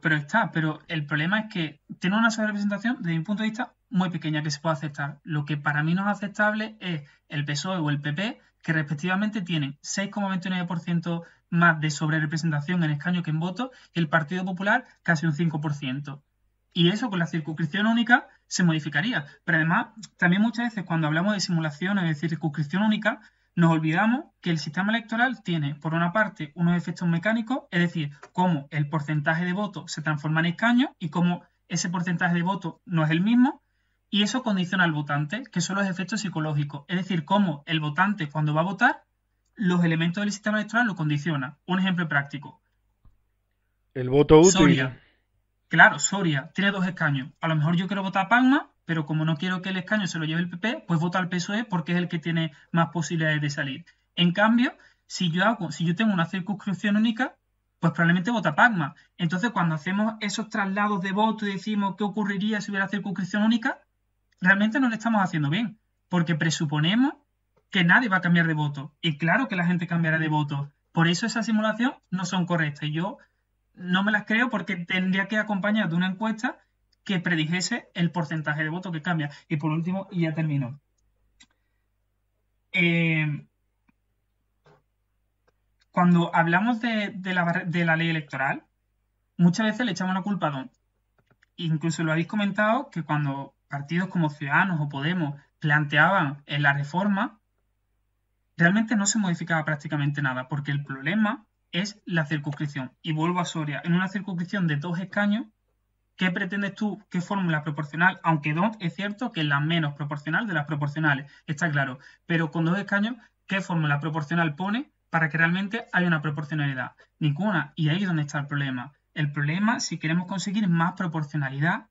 el problema es que tiene una sobrerepresentación, desde mi punto de vista, muy pequeña que se puede aceptar. Lo que para mí no es aceptable es el PSOE o el PP, que respectivamente tienen 6,29% más de sobrerepresentación en escaños que en votos, y el Partido Popular casi un 5%. Y eso con la circunscripción única se modificaría. Pero además, también muchas veces cuando hablamos de simulaciones de circunscripción única, nos olvidamos que el sistema electoral tiene, por una parte, unos efectos mecánicos, es decir, cómo el porcentaje de votos se transforma en escaños y cómo ese porcentaje de votos no es el mismo, y eso condiciona al votante, que son los efectos psicológicos. Es decir, cómo el votante, cuando va a votar, los elementos del sistema electoral lo condiciona. Un ejemplo práctico. El voto útil. Soria. Claro, Soria tiene 2 escaños. A lo mejor yo quiero votar a Palma, pero como no quiero que el escaño se lo lleve el PP, pues voto al PSOE porque es el que tiene más posibilidades de salir. En cambio, si yo tengo una circunscripción única, pues probablemente voto a Palma. Entonces, cuando hacemos esos traslados de voto y decimos qué ocurriría si hubiera circunscripción única, realmente no lo estamos haciendo bien, porque presuponemos que nadie va a cambiar de voto. Y claro que la gente cambiará de voto. Por eso esas simulaciones no son correctas. Y yo no me las creo porque tendría que acompañar de una encuesta que predijese el porcentaje de votos que cambia. Y por último, y ya termino. Cuando hablamos de la ley electoral, muchas veces le echamos la culpa a Don. Incluso lo habéis comentado que cuando partidos como Ciudadanos o Podemos planteaban en la reforma, realmente no se modificaba prácticamente nada, porque el problema es la circunscripción. Y vuelvo a Soria, en una circunscripción de 2 escaños, ¿qué pretendes tú? ¿Qué fórmula proporcional? Aunque DONT es cierto que es la menos proporcional de las proporcionales, está claro. Pero con 2 escaños, ¿qué fórmula proporcional pone para que realmente haya una proporcionalidad? Ninguna. Y ahí es donde está el problema. El problema, si queremos conseguir más proporcionalidad,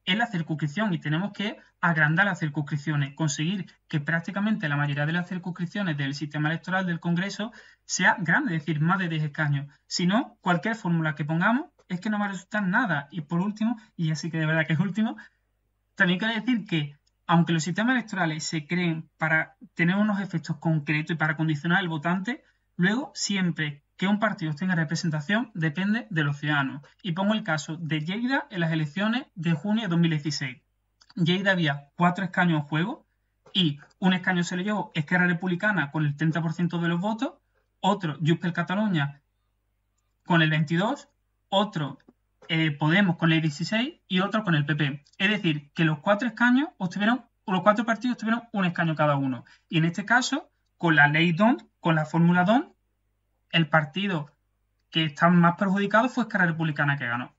es la circunscripción y tenemos que agrandar las circunscripciones, conseguir que prácticamente la mayoría de las circunscripciones del sistema electoral del Congreso sea grande, es decir, más de 10 escaños. Si no, cualquier fórmula que pongamos es que no va a resultar nada. Y por último, y así que de verdad que es último, también quiero decir que aunque los sistemas electorales se creen para tener unos efectos concretos y para condicionar al votante, luego siempre que un partido tenga representación depende de los ciudadanos. Y pongo el caso de Lleida en las elecciones de junio de 2016. Lleida había 4 escaños en juego y un escaño se lo llevó Esquerra Republicana con el 30% de los votos, otro Junts per Catalunya con el 22%, otro Podemos con el 16% y otro con el PP. Es decir, que los 4 escaños los 4 partidos tuvieron un escaño cada uno. Y en este caso, con la ley DONT, con la fórmula DONT, el partido que está más perjudicado fue Esquerra Republicana, que ganó.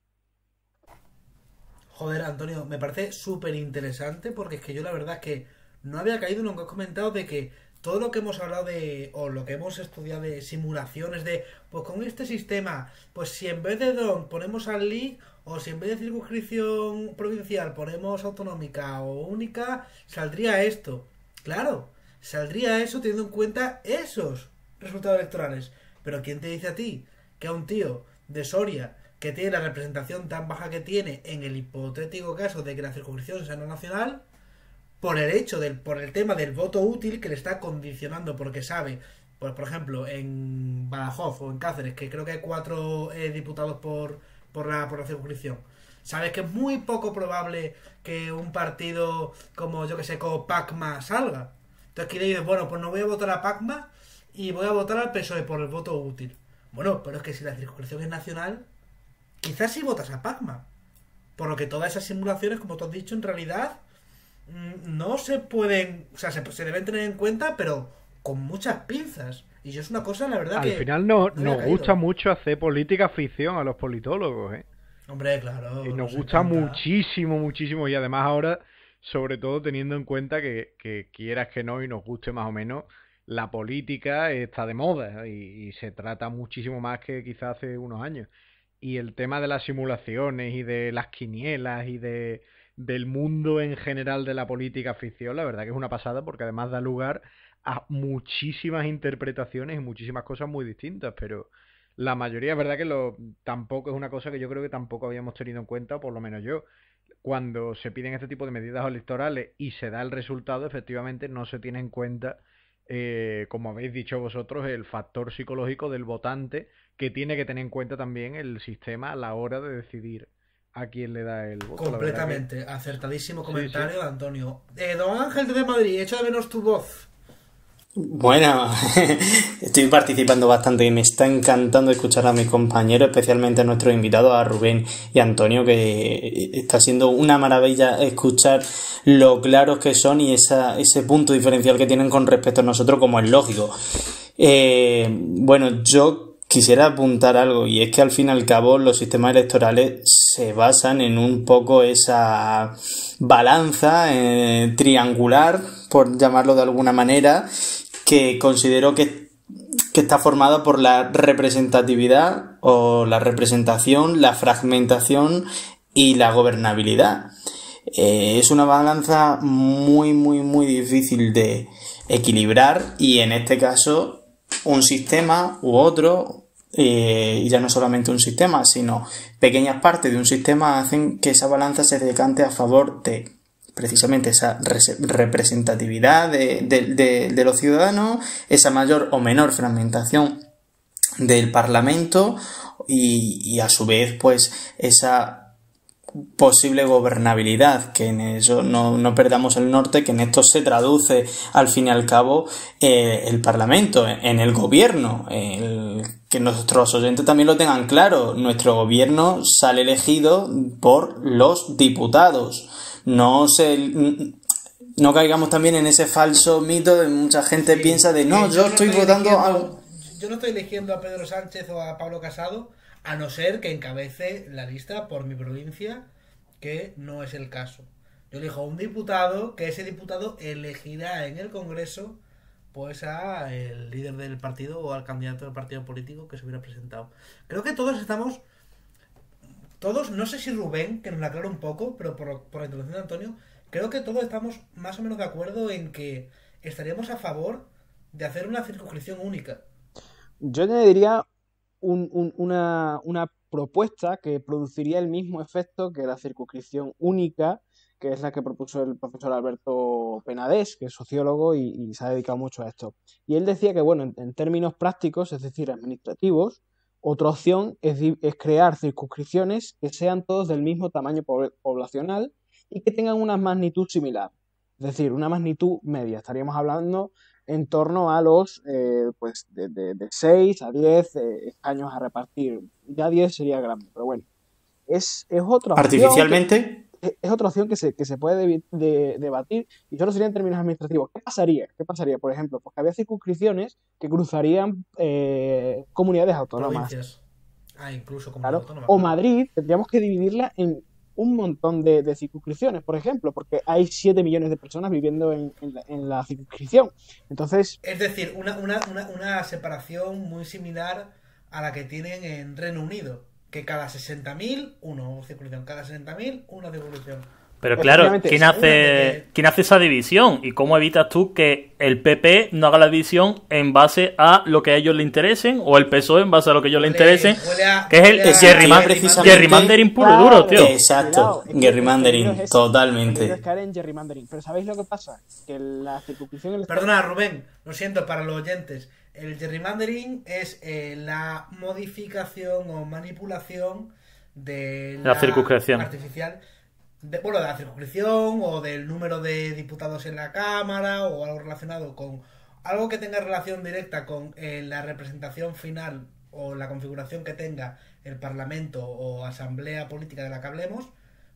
Joder, Antonio, me parece súper interesante porque es que yo la verdad es que no había caído en lo que has comentado de que todo lo que hemos hablado o lo que hemos estudiado de simulaciones pues con este sistema, pues si en vez de DON ponemos al LIG, o si en vez de circunscripción provincial ponemos autonómica o única, saldría esto. Claro, saldría eso teniendo en cuenta esos resultados electorales. Pero ¿quién te dice a ti que a un tío de Soria que tiene la representación tan baja que tiene en el hipotético caso de que la circunscripción sea no nacional, por el tema del voto útil que le está condicionando porque sabe, pues por ejemplo en Badajoz o en Cáceres, que creo que hay 4 diputados por la circunscripción, sabes que es muy poco probable que un partido como yo que sé, como Pacma salga. Entonces aquí le dices, bueno, pues no voy a votar a Pacma y voy a votar al PSOE por el voto útil. Bueno, pero es que si la circunscripción es nacional, quizás sí votas a Pacma. Por lo que todas esas simulaciones, como tú has dicho, en realidad no se pueden, o sea, se deben tener en cuenta, pero con muchas pinzas. Y yo es una cosa, la verdad, Al que final nos no había caído. gusta mucho hacer política ficción a los politólogos, ¿eh? Hombre, claro. Y nos nos gusta encanta. muchísimo, muchísimo. Y además ahora, sobre todo teniendo en cuenta que quieras que no y nos guste más o menos, la política está de moda y se trata muchísimo más que quizás hace unos años. Y el tema de las simulaciones y de las quinielas y del mundo en general de la política ficción, la verdad que es una pasada porque además da lugar a muchísimas interpretaciones y muchísimas cosas muy distintas, pero la mayoría es verdad que tampoco es una cosa que yo creo que tampoco habíamos tenido en cuenta, o por lo menos yo. Cuando se piden este tipo de medidas electorales y se da el resultado, efectivamente no se tiene en cuenta, como habéis dicho vosotros, el factor psicológico del votante, que tiene que tener en cuenta también el sistema a la hora de decidir a quién le da el voto. La verdad que Completamente. Acertadísimo sí, sí. comentario, Antonio. Don Ángel de Madrid, echa de menos tu voz. Bueno, estoy participando bastante y me está encantando escuchar a mis compañeros, especialmente a nuestros invitados, a Rubén y a Antonio, que está siendo una maravilla escuchar lo claros que son y ese punto diferencial que tienen con respecto a nosotros, como es lógico. Bueno, yo quisiera apuntar algo, y es que al fin y al cabo los sistemas electorales se basan en un poco esa balanza triangular, por llamarlo de alguna manera, que considero que está formada por la representatividad o la representación, la fragmentación y la gobernabilidad. Es una balanza muy, muy, muy difícil de equilibrar, y en este caso un sistema u otro, y ya no solamente un sistema, sino pequeñas partes de un sistema hacen que esa balanza se decante a favor de precisamente esa representatividad de los ciudadanos, esa mayor o menor fragmentación del Parlamento y a su vez pues esa posible gobernabilidad, que en eso no perdamos el norte, que en esto se traduce al fin y al cabo el Parlamento, en el gobierno, que nuestros oyentes también lo tengan claro. Nuestro gobierno sale elegido por los diputados. No caigamos también en ese falso mito de mucha gente piensa de no, yo estoy votando yo no estoy eligiendo a Pedro Sánchez o a Pablo Casado, a no ser que encabece la lista por mi provincia, que no es el caso. Yo elijo a un diputado, que ese diputado elegirá en el Congreso pues a el líder del partido o al candidato del partido político que se hubiera presentado. Creo que todos, no sé si Rubén, que nos la aclara un poco, pero por la introducción de Antonio, creo que todos estamos más o menos de acuerdo en que estaríamos a favor de hacer una circunscripción única. Yo añadiría una propuesta que produciría el mismo efecto que la circunscripción única, que es la que propuso el profesor Alberto Penades, que es sociólogo y se ha dedicado mucho a esto. Y él decía que, bueno, en términos prácticos, es decir, administrativos, otra opción es crear circunscripciones que sean todos del mismo tamaño poblacional y que tengan una magnitud similar, es decir, una magnitud media. Estaríamos hablando en torno a los pues de 6 a 10 escaños a repartir. Ya 10 sería grande, pero bueno. Es otra opción. Artificialmente. Es otra opción que se puede debatir, y solo sería en términos administrativos. ¿Qué pasaría? Por ejemplo, pues que había circunscripciones que cruzarían comunidades autónomas. Provincias. Incluso comunidades autónomas. O Madrid, tendríamos que dividirla en un montón de circunscripciones, por ejemplo, porque hay 7 millones de personas viviendo en la circunscripción. Entonces, es decir, una separación muy similar a la que tienen en Reino Unido, que cada 60.000 una circunscripción, cada 60.000 una circunscripción. Pero claro, ¿quién hace esa división? ¿Y cómo evitas tú que el PP no haga la división en base a lo que a ellos les interesen, o el PSOE en base a lo que a ellos les interesen? Que es el gerrymandering puro y duro, tío. Exacto, gerrymandering, totalmente. Pero ¿sabéis lo que pasa? Que la circunscripción... Perdona, Rubén, lo siento para los oyentes. El gerrymandering es la modificación o manipulación de la circunscripción artificial, de la circunscripción o del número de diputados en la Cámara o algo relacionado con algo que tenga relación directa con la representación final o la configuración que tenga el Parlamento o Asamblea Política de la que hablemos,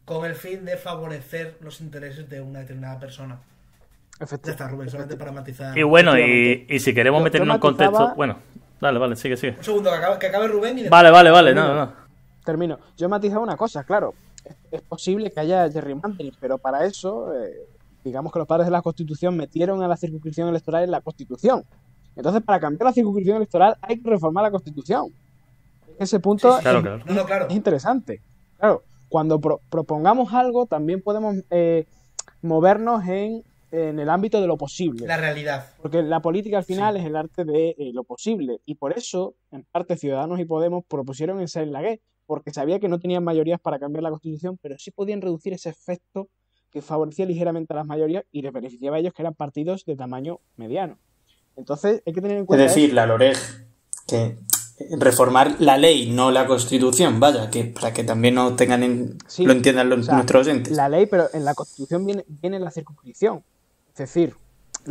con el fin de favorecer los intereses de una determinada persona. Ya está, Rubén, solamente para matizar. Y bueno, Efectivamente. y si queremos Yo meternos en matizaba- contexto... Bueno, vale, sigue. Un segundo, que acabe Rubén y después- Vale, no. Termino. Yo matizaba una cosa, claro. Es posible que haya gerrymandering, pero para eso, digamos que los padres de la Constitución metieron a la circunscripción electoral en la Constitución. Entonces, para cambiar la circunscripción electoral hay que reformar la Constitución. Ese punto Claro. No, claro. es interesante. Claro, cuando propongamos algo, también podemos movernos en el ámbito de lo posible. La realidad. Porque la política al final es el arte de lo posible. Y por eso, en parte, Ciudadanos y Podemos propusieron esa en la Gué, porque sabía que no tenían mayorías para cambiar la Constitución, pero sí podían reducir ese efecto que favorecía ligeramente a las mayorías y les beneficiaba a ellos, que eran partidos de tamaño mediano. Entonces, hay que tener en Es cuenta decir, eso. la LOREG, que reformar la ley, no la Constitución, vaya, que para que también no tengan Sí, lo entiendan o sea, nuestros oyentes. la ley, pero en la Constitución viene la circunscripción. Es decir,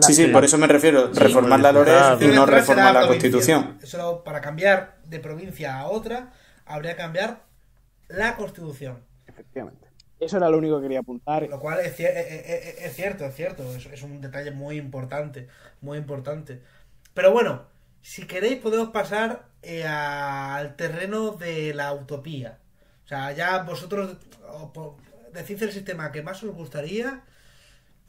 Sí, por eso me refiero, reformar la LOREG y no reformar la Constitución. Eso, para cambiar de provincia a otra, habría que cambiar la Constitución. efectivamente. Eso era lo único que quería apuntar. Lo cual es cierto. Es un detalle muy importante. Pero bueno, si queréis podemos pasar al terreno de la utopía. O sea, ya vosotros decís el sistema que más os gustaría.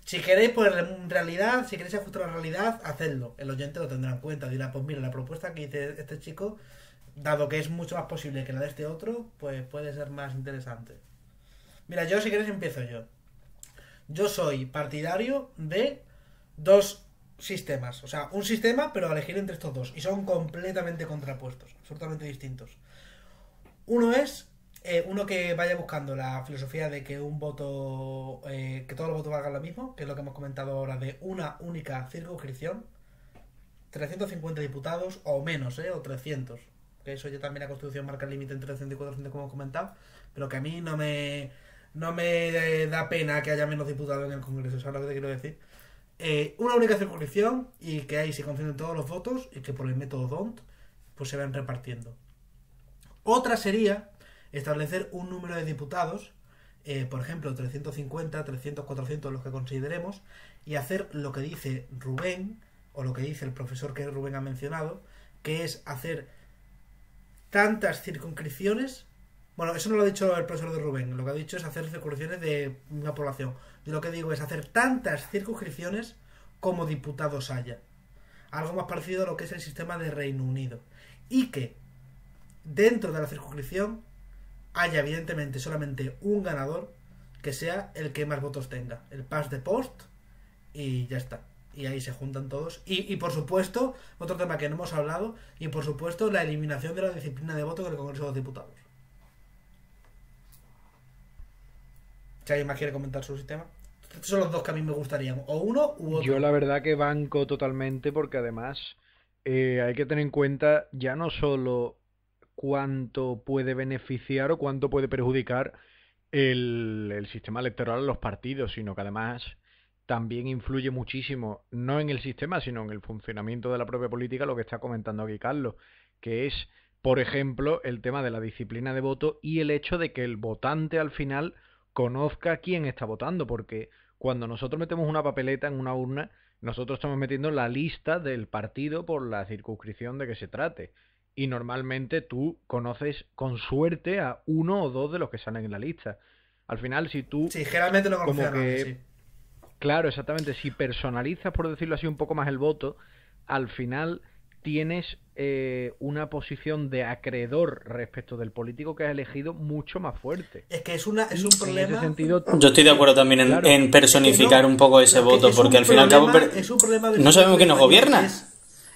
Si queréis, pues en realidad, si queréis ajustar la realidad, hacedlo. El oyente lo tendrá en cuenta. Dirá, pues mira, la propuesta que dice este chico, dado que es mucho más posible que la de este otro, pues puede ser más interesante. Mira, yo si queréis empiezo yo. Yo soy partidario de dos sistemas. O sea, un sistema, pero a elegir entre estos dos. Y son completamente contrapuestos, absolutamente distintos. Uno es uno que vaya buscando la filosofía de que un voto, que todos los votos valgan lo mismo, que es lo que hemos comentado ahora, de una única circunscripción, 350 diputados o menos, o 300. Que eso ya también la Constitución marca el límite entre 300 y 400, como hemos comentado, pero que a mí no me da pena que haya menos diputados en el Congreso, ¿sabes lo que te quiero decir? Una única circunscripción y que ahí se concentren todos los votos y que por el método DONT pues se van repartiendo. Otra sería establecer un número de diputados, por ejemplo 350, 300, 400, los que consideremos, y hacer lo que dice Rubén, o lo que dice el profesor que Rubén ha mencionado, que es hacer tantas circunscripciones. Bueno, eso no lo ha dicho el profesor de Rubén, lo que ha dicho es hacer circunscripciones de una población. Yo lo que digo es hacer tantas circunscripciones como diputados haya. Algo más parecido a lo que es el sistema de Reino Unido. Y que dentro de la circunscripción haya evidentemente solamente un ganador, que sea el que más votos tenga. El pass de post y ya está. Y ahí se juntan todos. Y por supuesto, otro tema que no hemos hablado, y por supuesto la eliminación de la disciplina de voto del Congreso de los Diputados. Si alguien más quiere comentar su sistema. Estos son los dos que a mí me gustarían. O uno u otro. Yo la verdad que banco totalmente porque además hay que tener en cuenta ya no solo cuánto puede beneficiar o cuánto puede perjudicar el sistema electoral a los partidos, sino que además también influye muchísimo, no en el sistema, sino en el funcionamiento de la propia política, lo que está comentando aquí Carlos, que es, por ejemplo, el tema de la disciplina de voto y el hecho de que el votante al final conozca quién está votando, porque cuando nosotros metemos una papeleta en una urna, nosotros estamos metiendo la lista del partido por la circunscripción de que se trate. Y normalmente tú conoces con suerte a uno o dos de los que salen en la lista. Al final, si tú... Sí, generalmente no conoces a nadie, sí. Claro, exactamente. Si personalizas, por decirlo así, un poco más el voto, al final tienes una posición de acreedor respecto del político que has elegido mucho más fuerte. Es que es un problema. En ese sentido, yo estoy de acuerdo también en personificar un poco ese voto, porque al fin y al cabo no sabemos quién nos gobierna.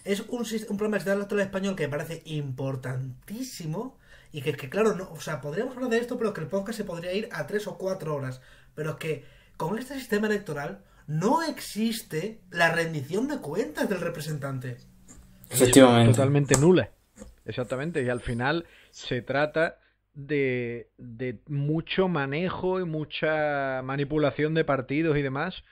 Es un problema del sistema electoral español que me parece importantísimo y que claro, no, o sea, podríamos hablar de esto, pero que el podcast se podría ir a 3 o 4 horas. Pero es que con este sistema electoral no existe la rendición de cuentas del representante. Efectivamente. Totalmente nula. Exactamente. Y al final se trata de mucho manejo y mucha manipulación de partidos y demás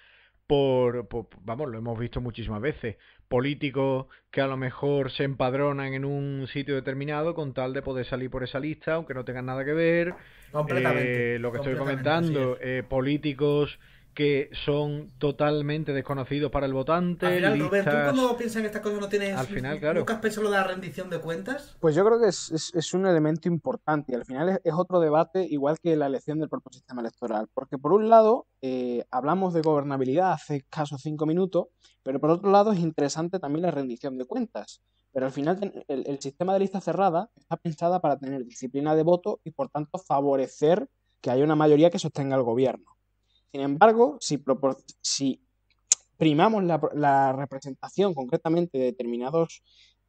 vamos, lo hemos visto muchísimas veces. Políticos que a lo mejor se empadronan en un sitio determinado con tal de poder salir por esa lista, aunque no tengan nada que ver. Completamente. Lo que estoy comentando, políticos que son totalmente desconocidos para el votante. Al final, Robert, ¿tú listas... cuando piensas en estas cosas no tienes... Al final, claro. ¿Nunca has pensado lo de la rendición de cuentas? Pues yo creo que es un elemento importante y al final es otro debate igual que la elección del propio sistema electoral. Porque por un lado hablamos de gobernabilidad hace escasos 5 minutos, pero por otro lado es interesante también la rendición de cuentas. Pero al final el sistema de lista cerrada está pensada para tener disciplina de voto y por tanto favorecer que haya una mayoría que sostenga el gobierno. Sin embargo, si primamos la representación concretamente de determinados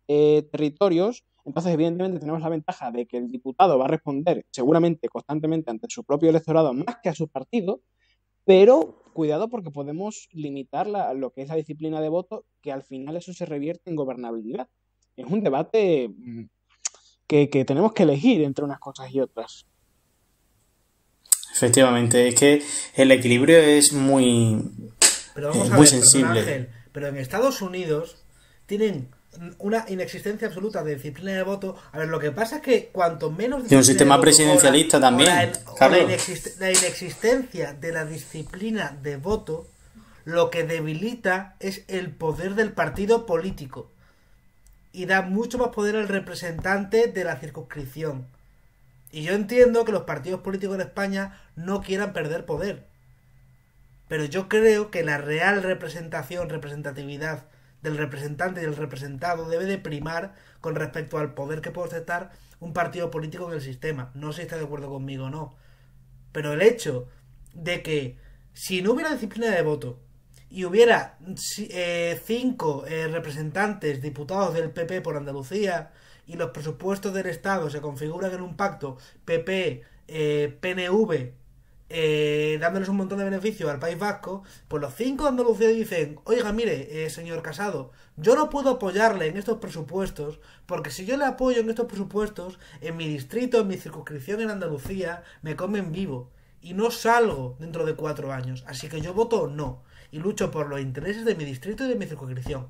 territorios, entonces evidentemente tenemos la ventaja de que el diputado va a responder seguramente constantemente ante su propio electorado más que a su partido, pero cuidado porque podemos limitar lo que es la disciplina de voto, que al final eso se revierte en gobernabilidad. Es un debate que tenemos que elegir entre unas cosas y otras. Efectivamente, es que el equilibrio es muy, pero vamos a muy ver, sensible. Ángel, pero en Estados Unidos tienen una inexistencia absoluta de disciplina de voto. A ver, lo que pasa es que cuanto menos... Y un sistema presidencialista también, la inexistencia de la disciplina de voto, lo que debilita es el poder del partido político. Y da mucho más poder al representante de la circunscripción. Y yo entiendo que los partidos políticos en España no quieran perder poder. Pero yo creo que la real representatividad del representante y del representado debe de primar con respecto al poder que puede ostentar un partido político en el sistema. No sé si está de acuerdo conmigo o no. Pero el hecho de que si no hubiera disciplina de voto y hubiera 5 representantes, diputados del PP por Andalucía, y los presupuestos del Estado se configuran en un pacto PP, PNV, dándoles un montón de beneficios al País Vasco, pues los 5 de Andalucía dicen: oiga, mire, señor Casado, yo no puedo apoyarle en estos presupuestos, porque si yo le apoyo en estos presupuestos, en mi distrito, en mi circunscripción en Andalucía, me comen vivo, y no salgo dentro de 4 años, así que yo voto no, y lucho por los intereses de mi distrito y de mi circunscripción.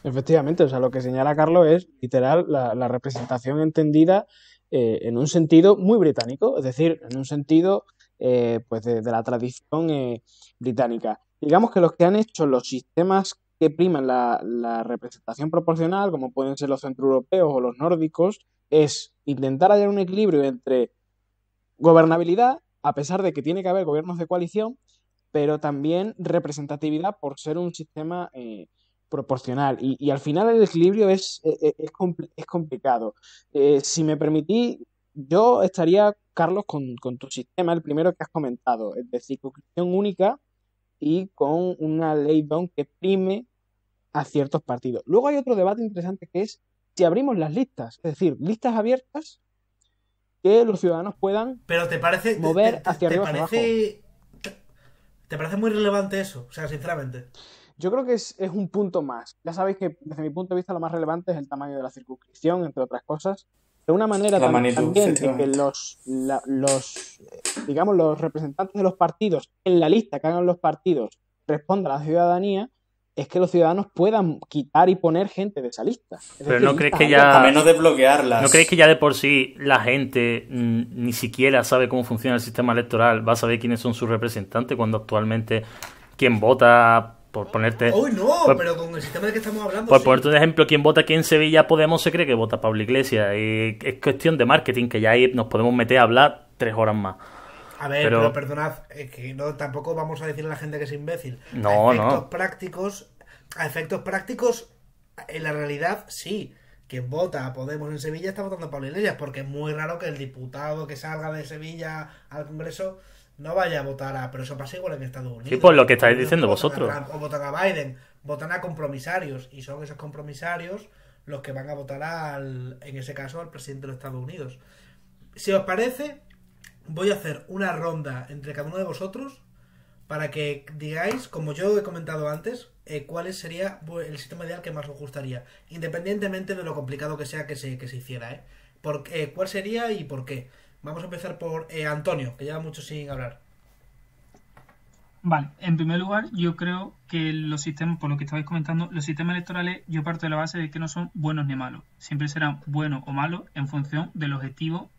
Efectivamente, o sea, lo que señala Carlos es literal la representación entendida en un sentido muy británico, es decir, en un sentido pues de la tradición británica. Digamos que los que han hecho los sistemas que priman la representación proporcional, como pueden ser los centroeuropeos o los nórdicos, es intentar hallar un equilibrio entre gobernabilidad, a pesar de que tiene que haber gobiernos de coalición, pero también representatividad por ser un sistema proporcional. Y al final el equilibrio es complicado. Si me permitís, yo estaría, Carlos, con tu sistema, el primero que has comentado, el de circunscripción única y con una ley DON que prime a ciertos partidos. Luego hay otro debate interesante que es si abrimos las listas, es decir, listas abiertas que los ciudadanos puedan mover hacia arriba o hacia abajo. ¿Te parece muy relevante eso? O sea, sinceramente. Yo creo que es un punto más. Ya sabéis que desde mi punto de vista lo más relevante es el tamaño de la circunscripción, entre otras cosas. De una manera también de que los representantes de los partidos en la lista que hagan los partidos respondan a la ciudadanía, es que los ciudadanos puedan quitar y poner gente de esa lista. Pero no crees que ya... A menos desbloquearlas. ¿No crees que ya de por sí la gente ni siquiera sabe cómo funciona el sistema electoral? Va a saber quiénes son sus representantes cuando actualmente quien vota... Por ponerte... ¡Uy, no! Pero con el sistema del que estamos hablando... Por ponerte un ejemplo, quien vota aquí en Sevilla Podemos se cree que vota Pablo Iglesias. Y es cuestión de marketing, que ya ahí nos podemos meter a hablar 3 horas más. A ver, pero perdonad, que no, tampoco vamos a decirle a la gente que es imbécil. No, a efectos prácticos, en la realidad, sí. Quien vota a Podemos en Sevilla está votando a Pablo Iglesias, porque es muy raro que el diputado que salga de Sevilla al Congreso no vaya a votar pero eso pasa igual en Estados Unidos. Sí, pues lo que estáis diciendo vosotros. O votan a Biden, votan a compromisarios, y son esos compromisarios los que van a votar en ese caso, al presidente de los Estados Unidos. Si os parece, voy a hacer una ronda entre cada uno de vosotros para que digáis, como yo he comentado antes, cuál sería el sistema ideal que más os gustaría, independientemente de lo complicado que sea que se hiciera. ¿Cuál sería y por qué? Vamos a empezar por Antonio, que lleva mucho sin hablar. Vale, en primer lugar, yo creo que los sistemas, por lo que estabais comentando, los sistemas electorales, yo parto de la base de que no son buenos ni malos. Siempre serán buenos o malos en función del objetivo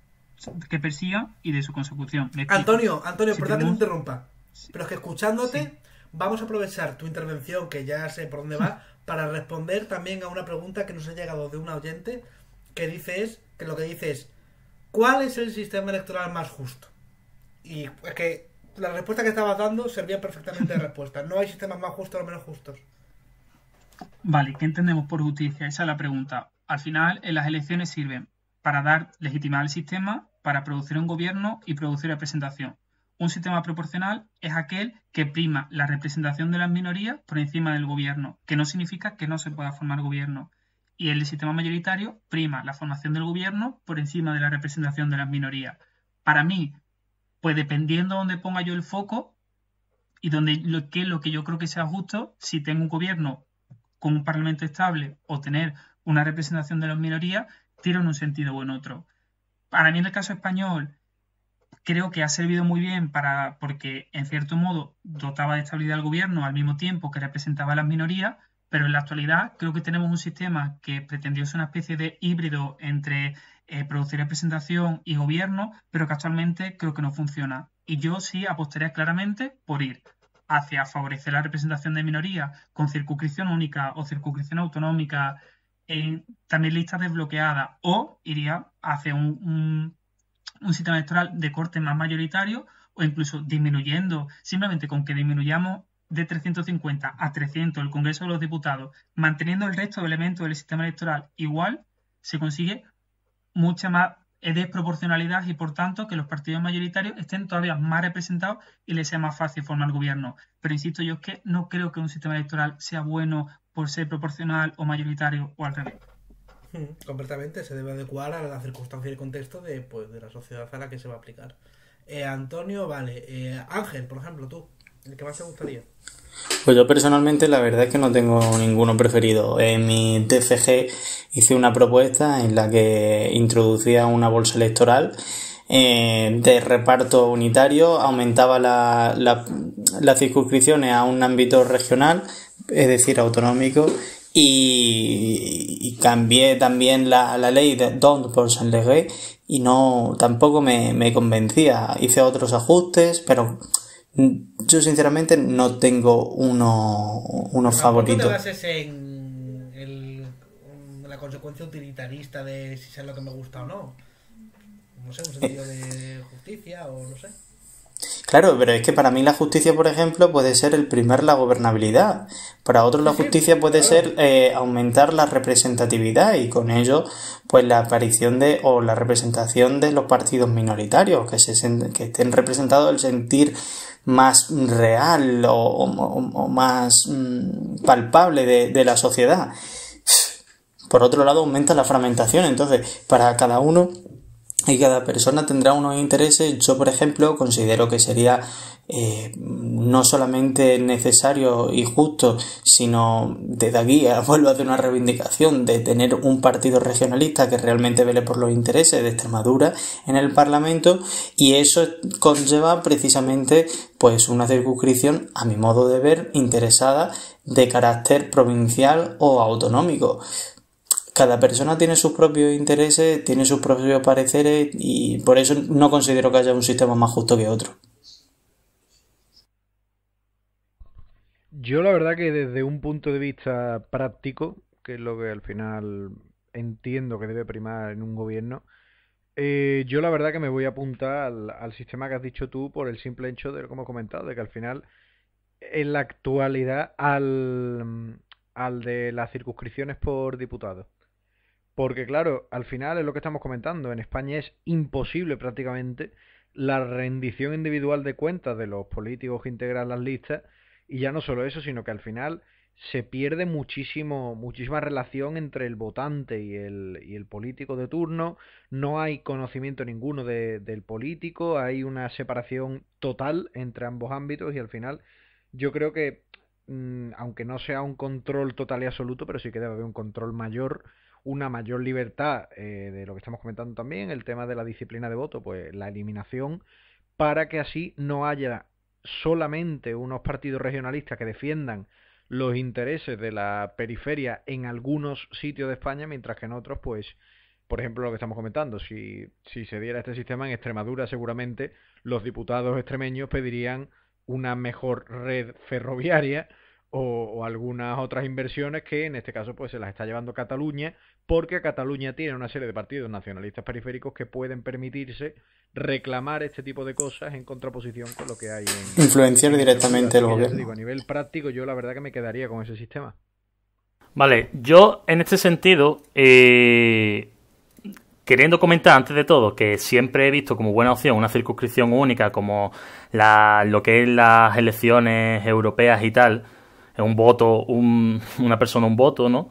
que persigan y de su consecución. Antonio, perdón que te interrumpa. Pero es que escuchándote, vamos a aprovechar tu intervención, que ya sé por dónde va, para responder también a una pregunta que nos ha llegado de un oyente que lo que dice es: ¿cuál es el sistema electoral más justo? Y es que la respuesta que estabas dando servía perfectamente de respuesta. No hay sistemas más justos o menos justos. Vale, ¿qué entendemos por justicia? Esa es la pregunta. Al final, en las elecciones sirven para dar legitimidad al sistema, para producir un gobierno y producir representación. Un sistema proporcional es aquel que prima la representación de las minorías por encima del gobierno, que no significa que no se pueda formar gobierno. Y el sistema mayoritario prima la formación del gobierno por encima de la representación de las minorías. Para mí, pues dependiendo de dónde ponga yo el foco y qué es lo que yo creo que sea justo, si tengo un gobierno con un parlamento estable o tener una representación de las minorías, tiro en un sentido o en otro. Para mí, en el caso español, creo que ha servido muy bien porque, en cierto modo, dotaba de estabilidad al gobierno al mismo tiempo que representaba a las minorías, pero en la actualidad creo que tenemos un sistema que pretendió ser una especie de híbrido entre producir representación y gobierno, pero que actualmente creo que no funciona. Y yo sí apostaría claramente por ir hacia favorecer la representación de minorías con circunscripción única o circunscripción autonómica, también listas desbloqueadas, o iría hacia un sistema electoral de corte más mayoritario, o incluso disminuyendo, simplemente con que disminuyamos de 350 a 300 el Congreso de los Diputados, manteniendo el resto de elementos del sistema electoral igual, se consigue mucha más desproporcionalidad y, por tanto, que los partidos mayoritarios estén todavía más representados y les sea más fácil formar gobierno. Pero insisto, yo es que no creo que un sistema electoral sea bueno por ser proporcional o mayoritario o al revés. Completamente, se debe adecuar a la circunstancia y el contexto de la sociedad a la que se va a aplicar. Antonio, vale. Ángel, por ejemplo, tú, ¿el que más te gustaría? Pues yo personalmente la verdad es que no tengo ninguno preferido. En mi TFG hice una propuesta en la que introducía una bolsa electoral de reparto unitario, aumentaba las circunscripciones a un ámbito regional, es decir, autonómico, y cambié también la ley de Don't por Saint Leger y tampoco me convencía. Hice otros ajustes, pero yo sinceramente no tengo uno favorito. ¿No te bases en la consecuencia utilitarista de si sé lo que me gusta o no? No sé, un sentido de justicia o no sé. Claro, pero es que para mí la justicia, por ejemplo, puede ser el primer la gobernabilidad. Para otros la justicia puede ser aumentar la representatividad y con ello pues la aparición o la representación de los partidos minoritarios, que estén representados el sentir más real o más palpable de la sociedad. Por otro lado, aumenta la fragmentación. Entonces, para cada uno y cada persona tendrá unos intereses. Yo, por ejemplo, considero que sería no solamente necesario y justo, sino desde aquí vuelvo a hacer una reivindicación de tener un partido regionalista que realmente vele por los intereses de Extremadura en el Parlamento, y eso conlleva precisamente pues una circunscripción, a mi modo de ver, interesada de carácter provincial o autonómico. Cada persona tiene sus propios intereses, tiene sus propios pareceres, y por eso no considero que haya un sistema más justo que otro. Yo la verdad que desde un punto de vista práctico, que es lo que al final entiendo que debe primar en un gobierno, yo la verdad que me voy a apuntar al sistema que has dicho tú por el simple hecho de, como he comentado, de que al final en la actualidad al de las circunscripciones por diputados. Porque claro, al final es lo que estamos comentando, en España es imposible prácticamente la rendición individual de cuentas de los políticos que integran las listas, y ya no solo eso, sino que al final se pierde muchísima relación entre el votante y el político de turno, no hay conocimiento ninguno del político, hay una separación total entre ambos ámbitos, y al final yo creo que, aunque no sea un control total y absoluto, pero sí que debe haber un control mayor, una mayor libertad de lo que estamos comentando también, el tema de la disciplina de voto, pues la eliminación, para que así no haya solamente unos partidos regionalistas que defiendan los intereses de la periferia en algunos sitios de España, mientras que en otros, pues, por ejemplo, lo que estamos comentando, si se diera este sistema en Extremadura, seguramente los diputados extremeños pedirían una mejor red ferroviaria o algunas otras inversiones que en este caso pues se las está llevando Cataluña, porque Cataluña tiene una serie de partidos nacionalistas periféricos que pueden permitirse reclamar este tipo de cosas en contraposición con lo que hay en... Influenciar directamente el gobierno. Digo, a nivel práctico yo la verdad que me quedaría con ese sistema. Vale, yo en este sentido, queriendo comentar antes de todo que siempre he visto como buena opción una circunscripción única como lo que es las elecciones europeas y tal, un voto, una persona un voto, ¿no?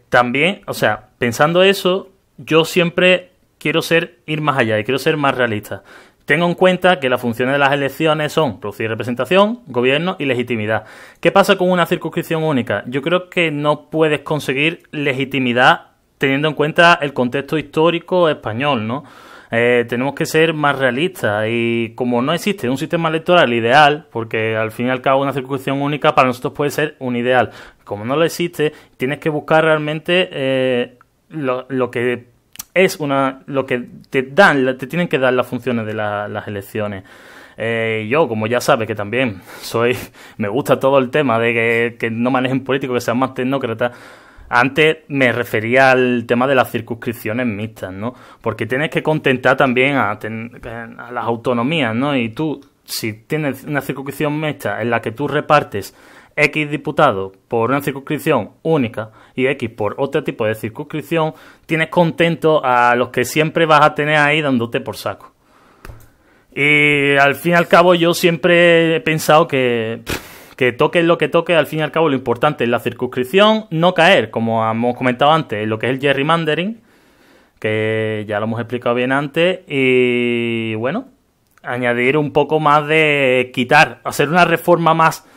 También, o sea, pensando eso, yo siempre quiero ir más allá y quiero ser más realista. Tengo en cuenta que las funciones de las elecciones son producir representación, gobierno y legitimidad. ¿Qué pasa con una circunscripción única? Yo creo que no puedes conseguir legitimidad teniendo en cuenta el contexto histórico español, ¿no? Tenemos que ser más realistas y como no existe un sistema electoral ideal, porque al fin y al cabo una circunscripción única para nosotros puede ser un ideal, como no lo existe, tienes que buscar realmente lo que es lo que te tienen que dar las funciones de las elecciones. Yo, como ya sabes que también me gusta todo el tema de que no manejen políticos, que sean más tecnócratas. Antes me refería al tema de las circunscripciones mixtas, ¿no? Porque tienes que contentar también a las autonomías, ¿no? Y tú, si tienes una circunscripción mixta en la que tú repartes X diputados por una circunscripción única y X por otro tipo de circunscripción, tienes contento a los que siempre vas a tener ahí dándote por saco. Y al fin y al cabo yo siempre he pensado que toque lo que toque, al fin y al cabo lo importante es la circunscripción, no caer, como hemos comentado antes, en lo que es el gerrymandering, que ya lo hemos explicado bien antes, y bueno, añadir un poco más de hacer una reforma más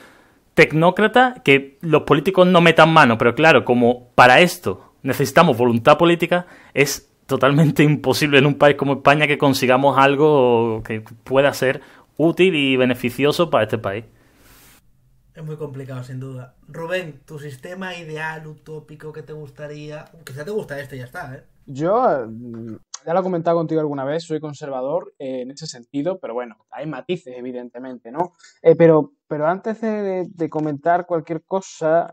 tecnócrata, que los políticos no metan mano, pero claro, como para esto necesitamos voluntad política, es totalmente imposible en un país como España que consigamos algo que pueda ser útil y beneficioso para este país. Es muy complicado, sin duda. Rubén, tu sistema ideal, utópico, que te gustaría... Que ya te gusta este, ya está, ¿eh? Yo, ya lo he comentado contigo alguna vez, soy conservador en ese sentido, pero bueno, hay matices, evidentemente, ¿no? Pero antes de comentar cualquier cosa,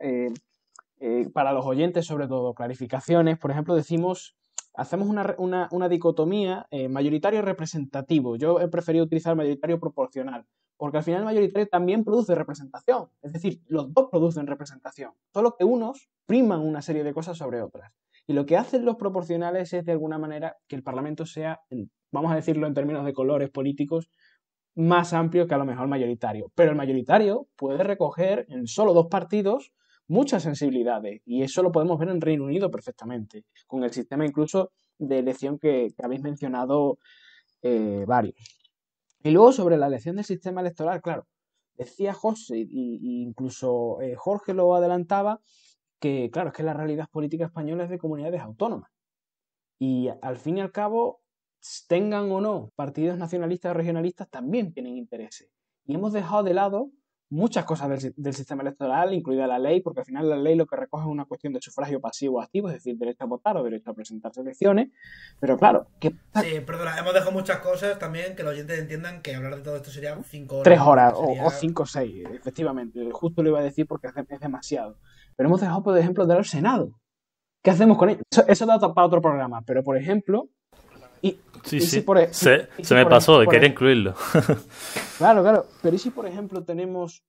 para los oyentes, sobre todo, clarificaciones, por ejemplo, hacemos una dicotomía mayoritario representativo. Yo he preferido utilizar mayoritario proporcional, porque al final el mayoritario también produce representación. Es decir, los dos producen representación, solo que unos priman una serie de cosas sobre otras. Y lo que hacen los proporcionales es, de alguna manera, que el Parlamento sea, vamos a decirlo en términos de colores políticos, más amplio que a lo mejor mayoritario. Pero el mayoritario puede recoger en solo dos partidos muchas sensibilidades, y eso lo podemos ver en Reino Unido perfectamente, con el sistema incluso de elección que habéis mencionado varios. Y luego sobre la elección del sistema electoral, claro, decía José, y incluso Jorge lo adelantaba, que claro, es que la realidad política española es de comunidades autónomas. Y al fin y al cabo, tengan o no partidos nacionalistas o regionalistas, también tienen intereses. Y hemos dejado de lado muchas cosas del sistema electoral, incluida la ley, porque al final la ley lo que recoge es una cuestión de sufragio pasivo o activo, es decir, derecho a votar o derecho a presentarse a elecciones. Pero claro, sí, perdona, hemos dejado muchas cosas también, que los oyentes entiendan que hablar de todo esto sería 5 horas. 3 horas o 5 o 6, efectivamente. Justo lo iba a decir porque es demasiado. Pero hemos dejado, por ejemplo, de dar el Senado. ¿Qué hacemos con ello? Eso da para otro programa, pero por ejemplo... Se me pasó, quería incluirlo. Claro, pero ¿y si por ejemplo tenemos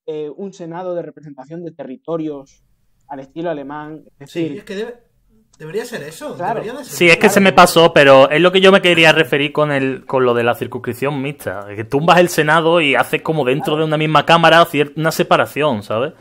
un Senado de representación de territorios al estilo alemán? Es decir, sí, es que debería ser eso. Claro. Sí, es que se me pasó, pero es lo que yo me quería referir con lo de la circunscripción mixta. Que tumbas el Senado y haces como dentro de una misma cámara una separación, ¿sabes?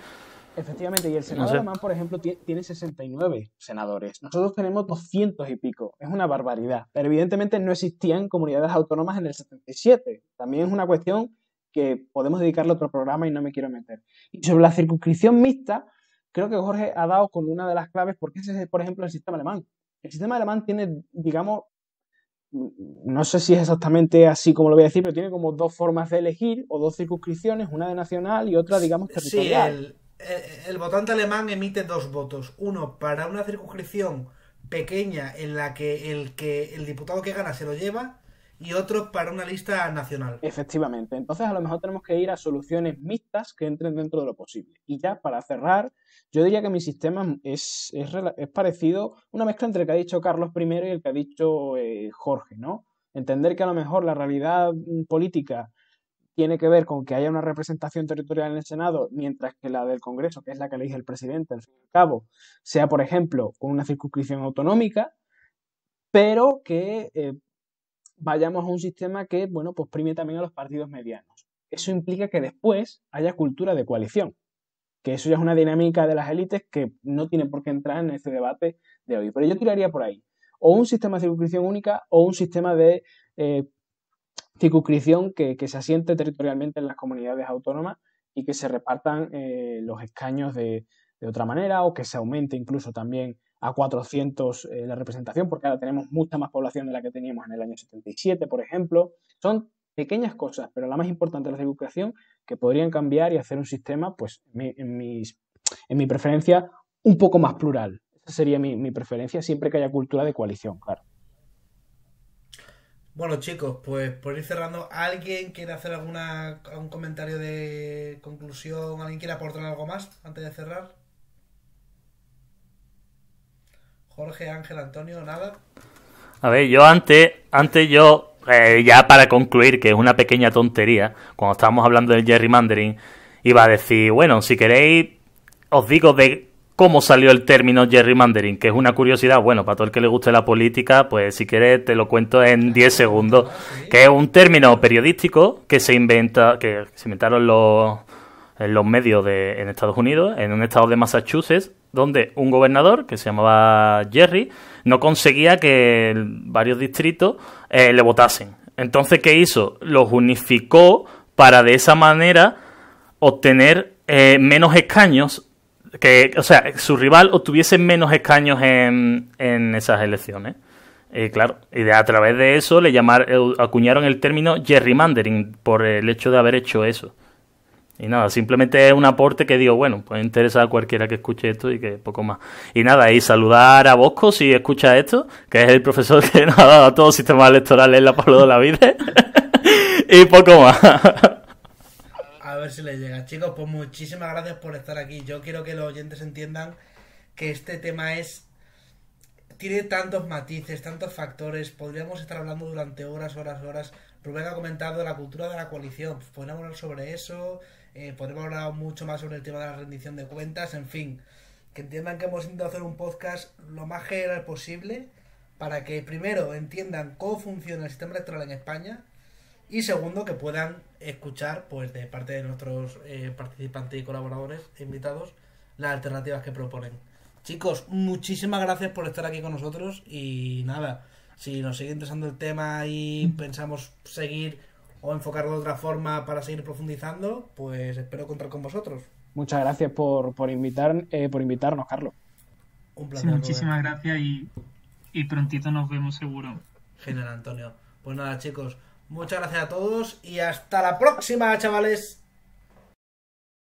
Efectivamente, y el Senado alemán, por ejemplo, tiene 69 senadores. Nosotros tenemos 200 y pico. Es una barbaridad. Pero evidentemente no existían comunidades autónomas en el 77. También es una cuestión que podemos dedicarle a otro programa y no me quiero meter. Y sobre la circunscripción mixta, creo que Jorge ha dado con una de las claves, porque ese es, por ejemplo, el sistema alemán. El sistema alemán tiene, digamos, no sé si es exactamente así como lo voy a decir, pero tiene como dos formas de elegir, o dos circunscripciones, una de nacional y otra, digamos, territorial. Sí, el votante alemán emite 2 votos. Uno para una circunscripción pequeña en la que el diputado que gana se lo lleva, y otros para una lista nacional. Efectivamente. Entonces, a lo mejor tenemos que ir a soluciones mixtas que entren dentro de lo posible. Y ya, para cerrar, yo diría que mi sistema es parecido, una mezcla entre el que ha dicho Carlos I y el que ha dicho Jorge, ¿no? Entender que a lo mejor la realidad política tiene que ver con que haya una representación territorial en el Senado, mientras que la del Congreso, que es la que elige el presidente, al fin y al cabo, sea, por ejemplo, con una circunscripción autonómica, pero que vayamos a un sistema que, bueno, pues prime también a los partidos medianos. Eso implica que después haya cultura de coalición, que eso ya es una dinámica de las élites que no tiene por qué entrar en este debate de hoy. Pero yo tiraría por ahí, o un sistema de circunscripción única o un sistema de circunscripción que se asiente territorialmente en las comunidades autónomas y que se repartan los escaños de otra manera, o que se aumente incluso también a 400 la representación, porque ahora tenemos mucha más población de la que teníamos en el año 77, por ejemplo. Son pequeñas cosas, pero la más importante es la circunscripción, que podrían cambiar y hacer un sistema, pues en mi preferencia, un poco más plural. Esa sería mi preferencia, siempre que haya cultura de coalición, claro. Bueno, chicos, pues por ir cerrando, ¿alguien quiere hacer algún comentario de conclusión? ¿Alguien quiere aportar algo más antes de cerrar? Jorge, Ángel, Antonio, ¿nada? A ver, yo antes ya para concluir, que es una pequeña tontería, cuando estábamos hablando del gerrymandering, iba a decir, bueno, si queréis, os digo de cómo salió el término gerrymandering, que es una curiosidad, bueno, para todo el que le guste la política, pues si quieres te lo cuento en 10 segundos, que es un término periodístico que se inventaron en los medios en Estados Unidos, en un estado de Massachusetts, donde un gobernador, que se llamaba Jerry, no conseguía que varios distritos le votasen. Entonces, ¿qué hizo? Los unificó para de esa manera obtener menos escaños, o sea, su rival obtuviese menos escaños en esas elecciones. Claro, y a través de eso acuñaron el término gerrymandering por el hecho de haber hecho eso. Y nada, simplemente es un aporte que digo, bueno, puede interesar a cualquiera que escuche esto y que poco más. Y nada, y saludar a Bosco si escucha esto, que es el profesor que nos ha dado a todos los sistemas electorales en la Pablo de la Vida. Y poco más. A ver si le llega. Chicos, pues muchísimas gracias por estar aquí. Yo quiero que los oyentes entiendan que este tema tiene tantos matices, tantos factores. Podríamos estar hablando durante horas. Rubén ha comentado la cultura de la coalición. Pues podríamos hablar sobre eso. Podríamos hablar mucho más sobre el tema de la rendición de cuentas. En fin, que entiendan que hemos intentado hacer un podcast lo más general posible para que primero entiendan cómo funciona el sistema electoral en España y segundo que puedan escuchar pues de parte de nuestros participantes y colaboradores e invitados las alternativas que proponen. Chicos, muchísimas gracias por estar aquí con nosotros y nada, si nos sigue interesando el tema y pensamos seguir o enfocarlo de otra forma para seguir profundizando, pues espero contar con vosotros. Muchas gracias por invitarnos, Carlos. Un placer. Sí, muchísimas gracias y prontito nos vemos seguro. Genial, Antonio. Pues nada, chicos, muchas gracias a todos y hasta la próxima, chavales.